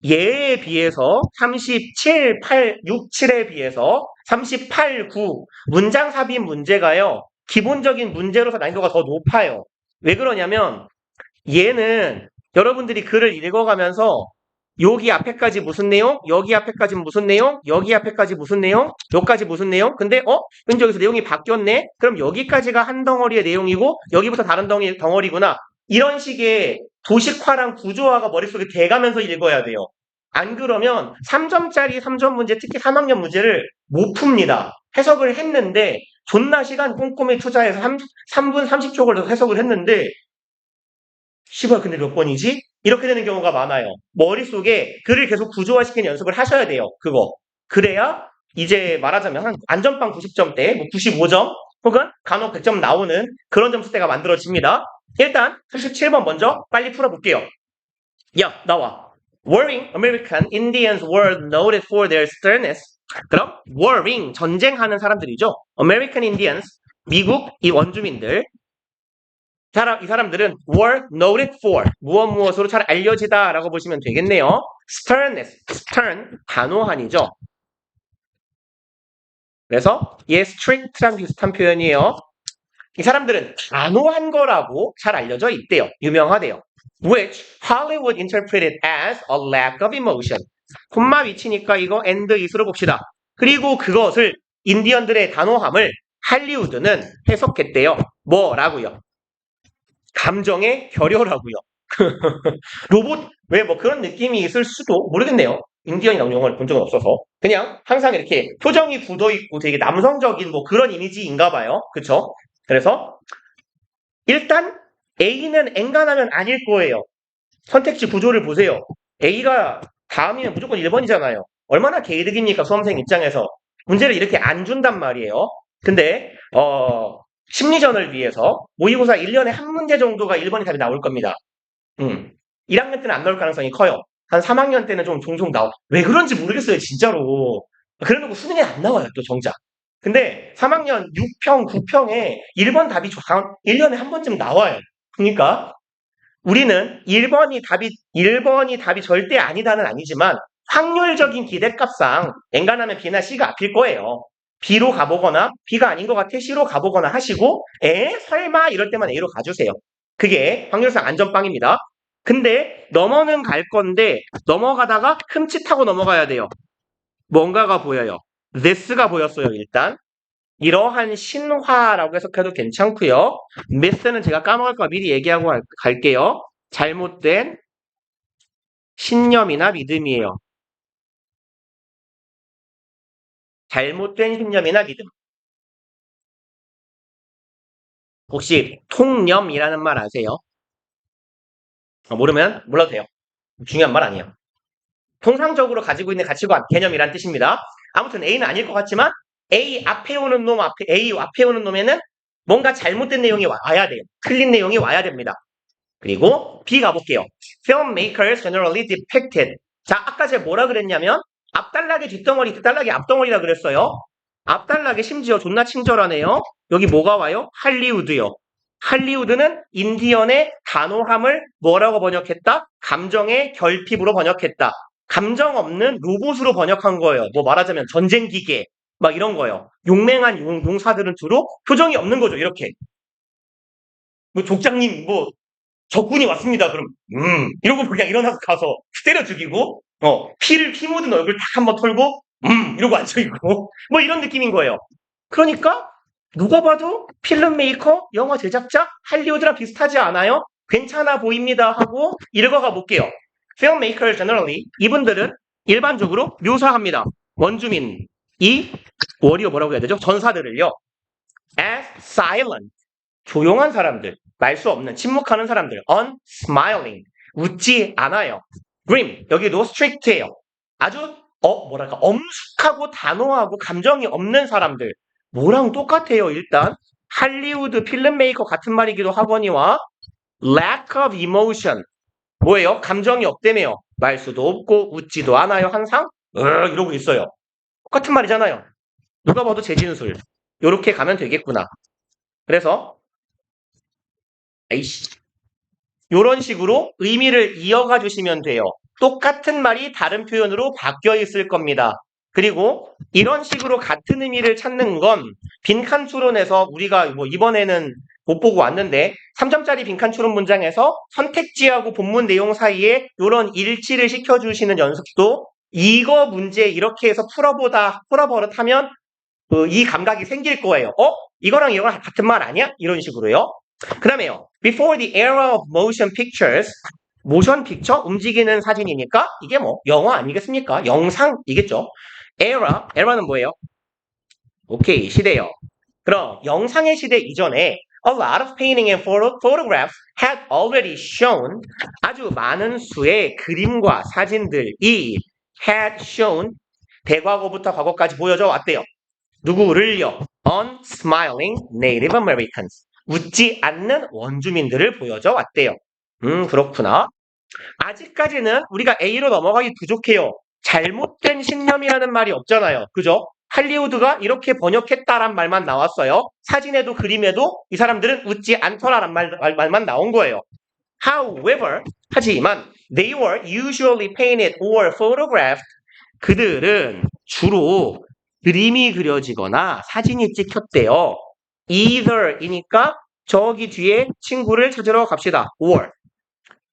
얘에 비해서 37, 8, 6, 7에 비해서 38, 9 문장 삽입 문제가요. 기본적인 문제로서 난이도가 더 높아요. 왜 그러냐면 얘는 여러분들이 글을 읽어가면서 여기 앞에까지 무슨 내용, 여기 앞에까지 무슨 내용, 여기 앞에까지 무슨 내용, 여기까지 무슨 내용. 근데 왠지 여기서 내용이 바뀌었네. 그럼 여기까지가 한 덩어리의 내용이고 여기부터 다른 덩어리구나. 이런 식의 도식화랑 구조화가 머릿속에 돼가면서 읽어야 돼요. 안 그러면 3점짜리 3점 문제, 특히 3학년 문제를 못 풉니다. 해석을 했는데 존나 시간 꼼꼼히 투자해서 3분 30초 걸려서 해석을 했는데 씨발 근데 몇 번이지? 이렇게 되는 경우가 많아요. 머릿속에 글을 계속 구조화시키는 연습을 하셔야 돼요. 그거. 그래야 이제 말하자면 한 안전빵 90점대, 뭐 95점 혹은 간혹 100점 나오는 그런 점수대가 만들어집니다. 일단 37번 먼저 빨리 풀어볼게요. 야, 나와. Warring American Indians were noted for their sternness. 그럼 warring, 전쟁하는 사람들이죠. American Indians, 미국 이 원주민들. 이 사람들은 were noted for 무엇으로 잘 알려지다라고 보시면 되겠네요. sternness, stern, 단호한이죠. 그래서 얘 strict랑 비슷한 표현이에요. 이 사람들은 단호한 거라고 잘 알려져 있대요. 유명하대요. Which Hollywood interpreted as a lack of emotion. 콤마 위치니까 이거 and is로 봅시다. 그리고 그것을 인디언들의 단호함을 할리우드는 해석했대요. 뭐라고요? 감정의 결여라고요. 로봇 왜 뭐 그런 느낌이 있을 수도 모르겠네요. 인디언이 나온 영화를 본 적은 없어서 그냥 항상 이렇게 표정이 굳어 있고 되게 남성적인 뭐 그런 이미지인가 봐요. 그쵸? 그래서 일단 A는 엔간하면 아닐 거예요. 선택지 구조를 보세요. A가 다음이면 무조건 1번이잖아요. 얼마나 개이득입니까? 수험생 입장에서. 문제를 이렇게 안 준단 말이에요. 근데 심리전을 위해서 모의고사 1년에 한 문제 정도가 1번이 답이 나올 겁니다. 1학년 때는 안 나올 가능성이 커요. 한 3학년 때는 좀 종종 나와. 왜 그런지 모르겠어요, 진짜로. 그래놓고 수능에 안 나와요, 또 정작. 근데 3학년 6평, 9평에 1번 답이 1년에 한 번쯤 나와요. 그러니까 우리는 1번이 답이 절대 아니다는 아니지만 확률적인 기대값상 엔간하면 B나 C가 앞일 거예요. B로 가보거나 B가 아닌 것 같아 C로 가보거나 하시고 설마 이럴 때만 A로 가주세요. 그게 확률상 안전빵입니다. 근데 넘어는 갈 건데 넘어가다가 흠칫하고 넘어가야 돼요. 뭔가가 보여요. this가 보였어요. 일단 이러한 신화라고 해석해도 괜찮고요. myth는 제가 까먹을까 미리 얘기하고 갈게요. 잘못된 신념이나 믿음이에요. 잘못된 신념이나 믿음. 혹시 통념이라는 말 아세요? 모르면 몰라도 돼요. 중요한 말 아니에요. 통상적으로 가지고 있는 가치관, 개념이란 뜻입니다. 아무튼 A는 아닐 것 같지만 A 앞에 오는 놈에는 뭔가 잘못된 내용이 와야 돼요. 틀린 내용이 와야 됩니다. 그리고 B 가볼게요. Filmmakers generally depicted. 자, 아까 제가 뭐라 그랬냐면 앞단락에 뒷덩어리, 뒷단락에 앞덩어리라 그랬어요. 앞단락에 심지어 존나 친절하네요. 여기 뭐가 와요? 할리우드요. 할리우드는 인디언의 단호함을 뭐라고 번역했다? 감정의 결핍으로 번역했다. 감정 없는 로봇으로 번역한 거예요. 뭐 말하자면 전쟁 기계 막 이런 거예요. 용맹한 용사들은 주로 표정이 없는 거죠. 이렇게. 뭐 족장님 뭐 적군이 왔습니다. 그럼 이러고 그냥 일어나서 가서 때려 죽이고 피 묻은 얼굴 딱 한번 털고 이러고 앉아있고 뭐 이런 느낌인 거예요. 그러니까 누가 봐도 필름메이커, 영화 제작자, 할리우드랑 비슷하지 않아요? 괜찮아 보입니다 하고 읽어가 볼게요. Filmmakers generally 이분들은 일반적으로 묘사합니다. 원주민 이 워리어 뭐라고 해야 되죠? 전사들을요. as silent 조용한 사람들, 말 수 없는 침묵하는 사람들, unsmiling 웃지 않아요. grim 여기도 strict예요. 아주 뭐랄까 엄숙하고 단호하고 감정이 없는 사람들. 뭐랑 똑같아요. 일단 할리우드 필름메이커 같은 말이기도 하거니와 lack of emotion 뭐예요? 감정이 없대매요. 말 수도 없고 웃지도 않아요. 항상 이러고 있어요. 똑같은 말이잖아요. 누가 봐도 재진술. 요렇게 가면 되겠구나. 그래서 아이씨 요런 식으로 의미를 이어가 주시면 돼요. 똑같은 말이 다른 표현으로 바뀌어 있을 겁니다. 그리고 이런 식으로 같은 의미를 찾는 건 빈칸 추론에서 우리가 뭐 이번에는 못 보고 왔는데 3점짜리 빈칸 추론 문장에서 선택지하고 본문 내용 사이에 이런 일치를 시켜주시는 연습도 이거 문제 이렇게 해서 풀어버릇하면 이 감각이 생길 거예요. 이거랑 이거랑 같은 말 아니야? 이런 식으로요. 그 다음에요. Before the era of motion pictures 모션 픽처 움직이는 사진이니까 이게 뭐 영화 아니겠습니까? 영상이겠죠. era는 뭐예요? 오케이 시대요. 그럼 영상의 시대 이전에 a lot of painting and photographs had already shown 아주 많은 수의 그림과 사진들이 had shown 대과거부터 과거까지 보여져 왔대요. 누구를요? unsmiling Native Americans 웃지 않는 원주민들을 보여줘 왔대요. 그렇구나. 아직까지는 우리가 A로 넘어가기 부족해요. 잘못된 신념이라는 말이 없잖아요. 그죠? 할리우드가 이렇게 번역했다란 말만 나왔어요. 사진에도 그림에도 이 사람들은 웃지 않더라란 말만 나온 거예요. However, 하지만 they were usually painted or photographed. 그들은 주로 그림이 그려지거나 사진이 찍혔대요. either이니까 저기 뒤에 친구를 찾으러 갑시다. or.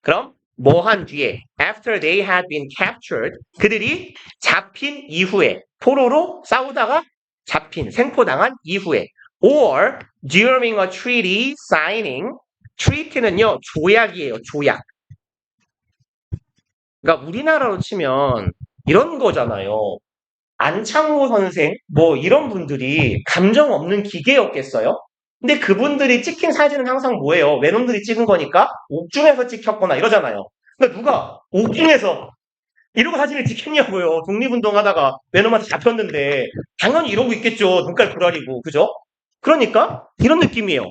그럼 뭐 한 뒤에 after they had been captured 그들이 잡힌 이후에 포로로 싸우다가 잡힌 생포당한 이후에 or during a treaty signing treaty는요 조약이에요. 조약. 그러니까 우리나라로 치면 이런 거잖아요. 안창호 선생 뭐 이런 분들이 감정 없는 기계였겠어요? 근데 그분들이 찍힌 사진은 항상 뭐예요? 외놈들이 찍은 거니까 옥중에서 찍혔거나 이러잖아요. 그러니까 누가 옥중에서 이러고 사진을 찍혔냐고요. 독립운동하다가 외놈한테 잡혔는데 당연히 이러고 있겠죠. 눈깔 고라리고 그죠? 그러니까 이런 느낌이에요.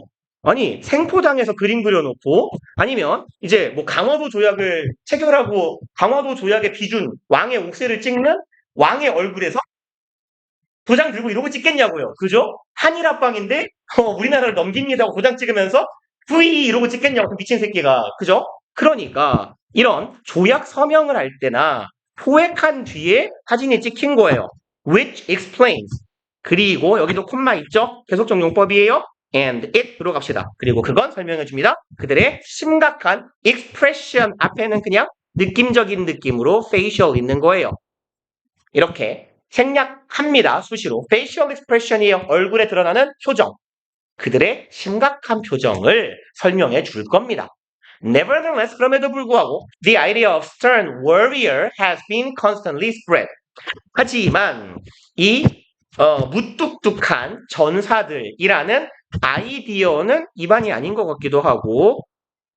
아니 생포당해서 그림 그려놓고 아니면 이제 뭐 강화도 조약을 체결하고 강화도 조약의 비준 왕의 옥새를 찍는 왕의 얼굴에서 도장 들고 이러고 찍겠냐고요. 그죠? 한일 합방인데 우리나라를 넘깁니다 하고 도장 찍으면서 후이 이러고 찍겠냐고 미친 새끼가. 그죠? 그러니까 이런 조약 서명을 할 때나 포획한 뒤에 사진이 찍힌 거예요. Which explains. 그리고 여기도 콤마 있죠? 계속적 용법이에요. And it 들어갑시다. 그리고 그건 설명해 줍니다. 그들의 심각한 expression 앞에는 그냥 느낌적인 느낌으로 facial 있는 거예요. 이렇게 생략합니다. 수시로. facial expression이에요. 얼굴에 드러나는 표정. 그들의 심각한 표정을 설명해 줄 겁니다. Nevertheless, 그럼에도 불구하고 the idea of stern warrior has been constantly spread. 하지만 이 무뚝뚝한 전사들이라는 아이디어는 입안이 아닌 것 같기도 하고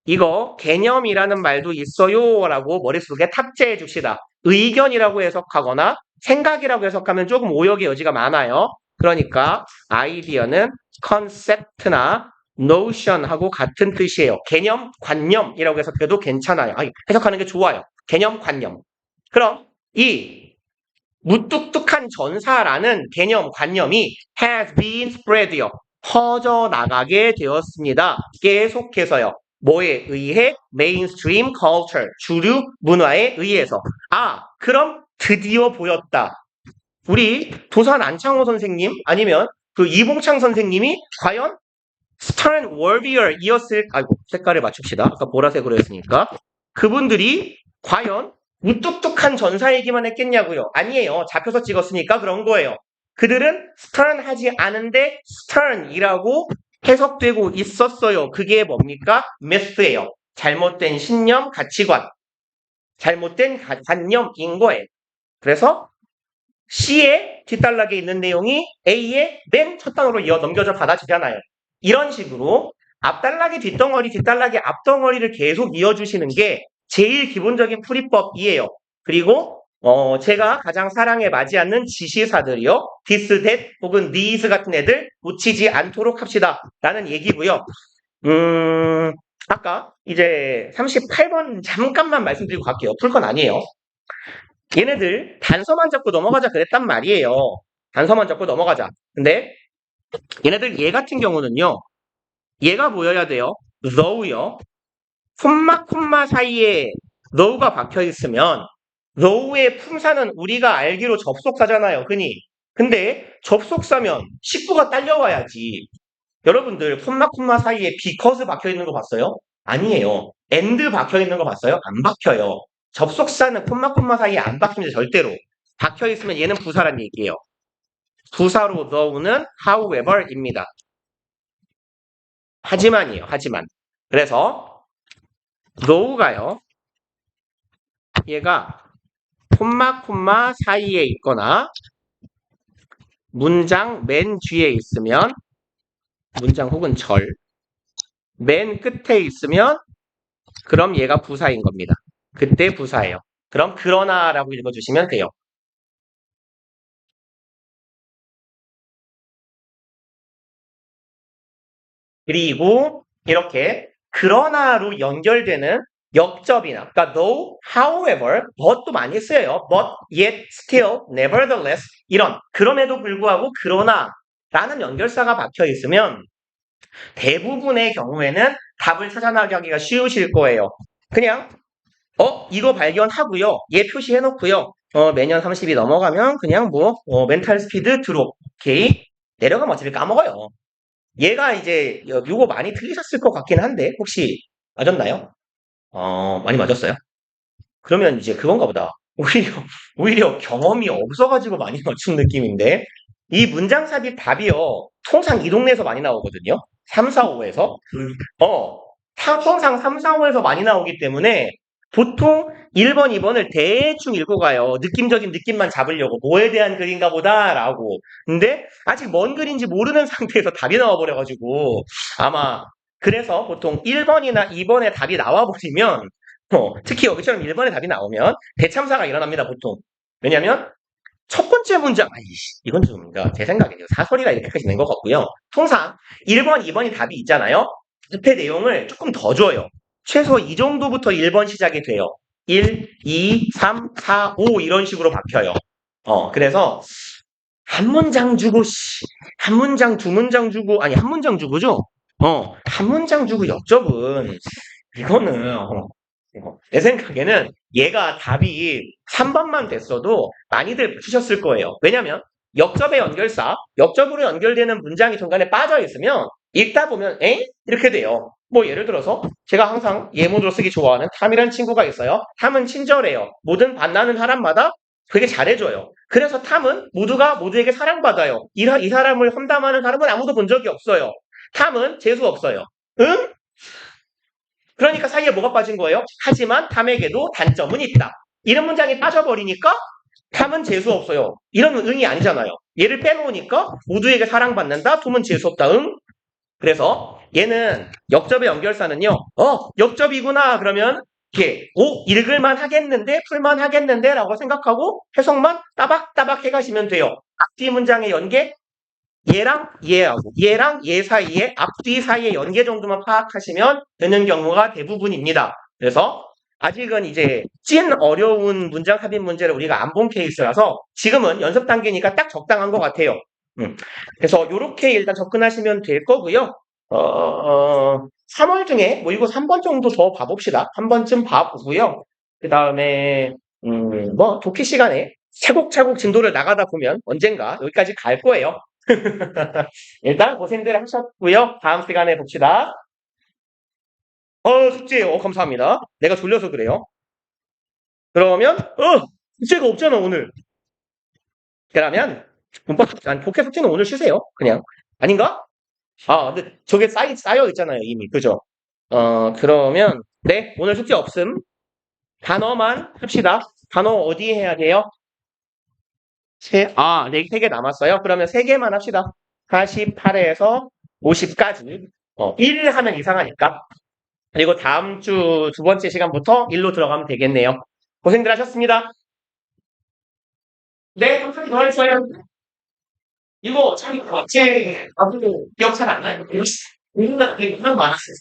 이거 개념이라는 말도 있어요 라고 머릿속에 탑재해 줍시다. 의견이라고 해석하거나 생각이라고 해석하면 조금 오역의 여지가 많아요. 그러니까 아이디어는 컨셉트나 notion하고 같은 뜻이에요. 개념, 관념이라고 해서 그래도 괜찮아요. 해석하는 게 좋아요. 개념, 관념. 그럼 이 무뚝뚝한 전사라는 개념, 관념이 has been spread요. 퍼져나가게 되었습니다. 계속해서요. 뭐에 의해? mainstream culture, 주류 문화에 의해서. 그럼 드디어 보였다. 우리 도산 안창호 선생님 아니면 그 이봉창 선생님이 과연 stern warrior이었을, 색깔을 맞춥시다. 아까 보라색으로 했으니까. 그분들이 과연 무뚝뚝한 전사이기만 했겠냐고요. 아니에요. 잡혀서 찍었으니까 그런 거예요. 그들은 stern하지 않은데 stern이라고 해석되고 있었어요. 그게 뭡니까? myth예요. 잘못된 신념, 가치관. 잘못된 관념인 거예요. 그래서 C의 뒷단락에 있는 내용이 A의 맨 첫 단어로 이어 넘겨져 받아지잖아요. 이런 식으로 앞단락이 뒷덩어리, 뒷단락이 앞덩어리를 계속 이어주시는 게 제일 기본적인 풀이법이에요. 그리고 제가 가장 사랑에 맞지 않는 지시사들이요. this, that 혹은 these 같은 애들 놓치지 않도록 합시다. 라는 얘기고요. 아까 이제 38번 잠깐만 말씀드리고 갈게요. 풀 건 아니에요. 얘네들 단서만 잡고 넘어가자 그랬단 말이에요. 단서만 잡고 넘어가자. 근데 얘네들 얘 같은 경우는요. 얘가 보여야 돼요. though요. 콤마 사이에 though가 박혀 있으면 though의 품사는 우리가 알기로 접속사잖아요. 흔히. 근데 접속사면 식구가 딸려와야지. 여러분들 콤마 사이에 because 박혀 있는 거 봤어요? 아니에요. and 박혀 있는 거 봤어요? 안 박혀요. 접속사는 콤마 사이에 안 박힙니다. 절대로. 박혀 있으면 얘는 부사란 얘기예요. 부사로 though는 however입니다. 하지만이에요. 하지만. 그래서 though가요. 얘가 콤마 사이에 있거나 문장 맨 뒤에 있으면 문장 혹은 절 맨 끝에 있으면 그럼 얘가 부사인 겁니다. 그때 부사예요. 그럼 그러나라고 읽어주시면 돼요. 그리고 이렇게 그러나로 연결되는 역접이나 그러니까 though, however, but도 많이 쓰여요. but, yet, still, nevertheless 이런 그럼에도 불구하고 그러나 라는 연결사가 박혀 있으면 대부분의 경우에는 답을 찾아나가기가 쉬우실 거예요. 그냥 이거 발견하고요. 얘 표시해 놓고요. 매년 30이 넘어가면 그냥 멘탈 스피드 드롭. 오케이. 내려가면 어차피 까먹어요. 얘가 이제 요거 많이 틀리셨을 것 같긴 한데 혹시 맞았나요? 많이 맞았어요? 그러면 이제 그건가 보다. 오히려 경험이 없어가지고 많이 맞춘 느낌인데 이 문장 삽입 답이요. 통상 이 동네에서 많이 나오거든요. 3, 4, 5에서. 통상 3, 4, 5에서 많이 나오기 때문에 보통 1번, 2번을 대충 읽어가요. 느낌적인 느낌만 잡으려고 뭐에 대한 글인가 보다라고. 근데 아직 뭔 글인지 모르는 상태에서 답이 나와버려가지고 아마 그래서 보통 1번이나 2번에 답이 나와버리면 특히 여기처럼 1번에 답이 나오면 대참사가 일어납니다. 보통. 왜냐면 첫 번째 문장, 이건 좀, 제 생각에요. 사설이라 이렇게까지 낸 것 같고요. 통상 1번, 2번이 답이 있잖아요. 앞에 내용을 조금 더 줘요. 최소 이 정도부터 1번 시작이 돼요. 1, 2, 3, 4, 5 이런 식으로 박혀요. 그래서 한 문장 주고, 한 문장, 두 문장 주고, 아니, 한 문장 주고죠? 한 문장 주고 역접은, 이거는, 내 생각에는 얘가 답이 3번만 됐어도 많이들 맞추셨을 거예요. 왜냐면 역접의 연결사, 역접으로 연결되는 문장이 중간에 빠져 있으면 읽다 보면 이렇게 돼요. 예를 들어서 제가 항상 예문으로 쓰기 좋아하는 탐이라는 친구가 있어요. 탐은 친절해요. 모든 만나는 사람마다 되게 잘해줘요. 그래서 탐은 모두가 모두에게 사랑받아요. 이 사람을 험담하는 사람은 아무도 본 적이 없어요. 탐은 재수 없어요. 응? 그러니까 사이에 뭐가 빠진 거예요? 하지만 탐에게도 단점은 있다. 이런 문장이 빠져버리니까 탐은 재수 없어요. 이런 응이 아니잖아요. 얘를 빼놓으니까 모두에게 사랑받는다. 톰은 재수 없다. 응? 그래서 얘는 역접의 연결사는요. 역접이구나. 그러면 이렇게 읽을만 하겠는데 풀만 하겠는데 라고 생각하고 해석만 따박따박 해가시면 돼요. 앞뒤 문장의 연계 얘랑 얘랑 얘 사이에 앞뒤 사이의 연계 정도만 파악하시면 되는 경우가 대부분입니다. 그래서 아직은 이제 찐 어려운 문장 삽입 문제를 우리가 안 본 케이스라서 지금은 연습 단계니까 딱 적당한 것 같아요. 그래서 이렇게 일단 접근하시면 될 거고요. 3월 중에 뭐 이거 3번 정도 더 봐봅시다. 한 번쯤 봐보고요. 그 다음에 뭐 독해 시간에 차곡차곡 진도를 나가다 보면 언젠가 여기까지 갈 거예요. 일단 고생들 하셨고요. 다음 시간에 봅시다. 숙제요. 감사합니다. 내가 졸려서 그래요. 그러면 숙제가 없잖아 오늘. 그러면 문법 아니 독해 숙제는 오늘 쉬세요. 그냥 아닌가? 근데 저게 쌓여 있잖아요 이미 그죠? 그러면 네 오늘 숙제 없음. 단어만 합시다. 단어 어디 해야 돼요? 네, 3개 남았어요. 그러면 3개만 합시다. 48에서 50까지. 1 하면 이상하니까. 그리고 다음 주 두 번째 시간부터 1로 들어가면 되겠네요. 고생들 하셨습니다. 네, 감사히 더 했어요. 이거 참, 제, 기억 잘 안 나요. 이거 많았어요.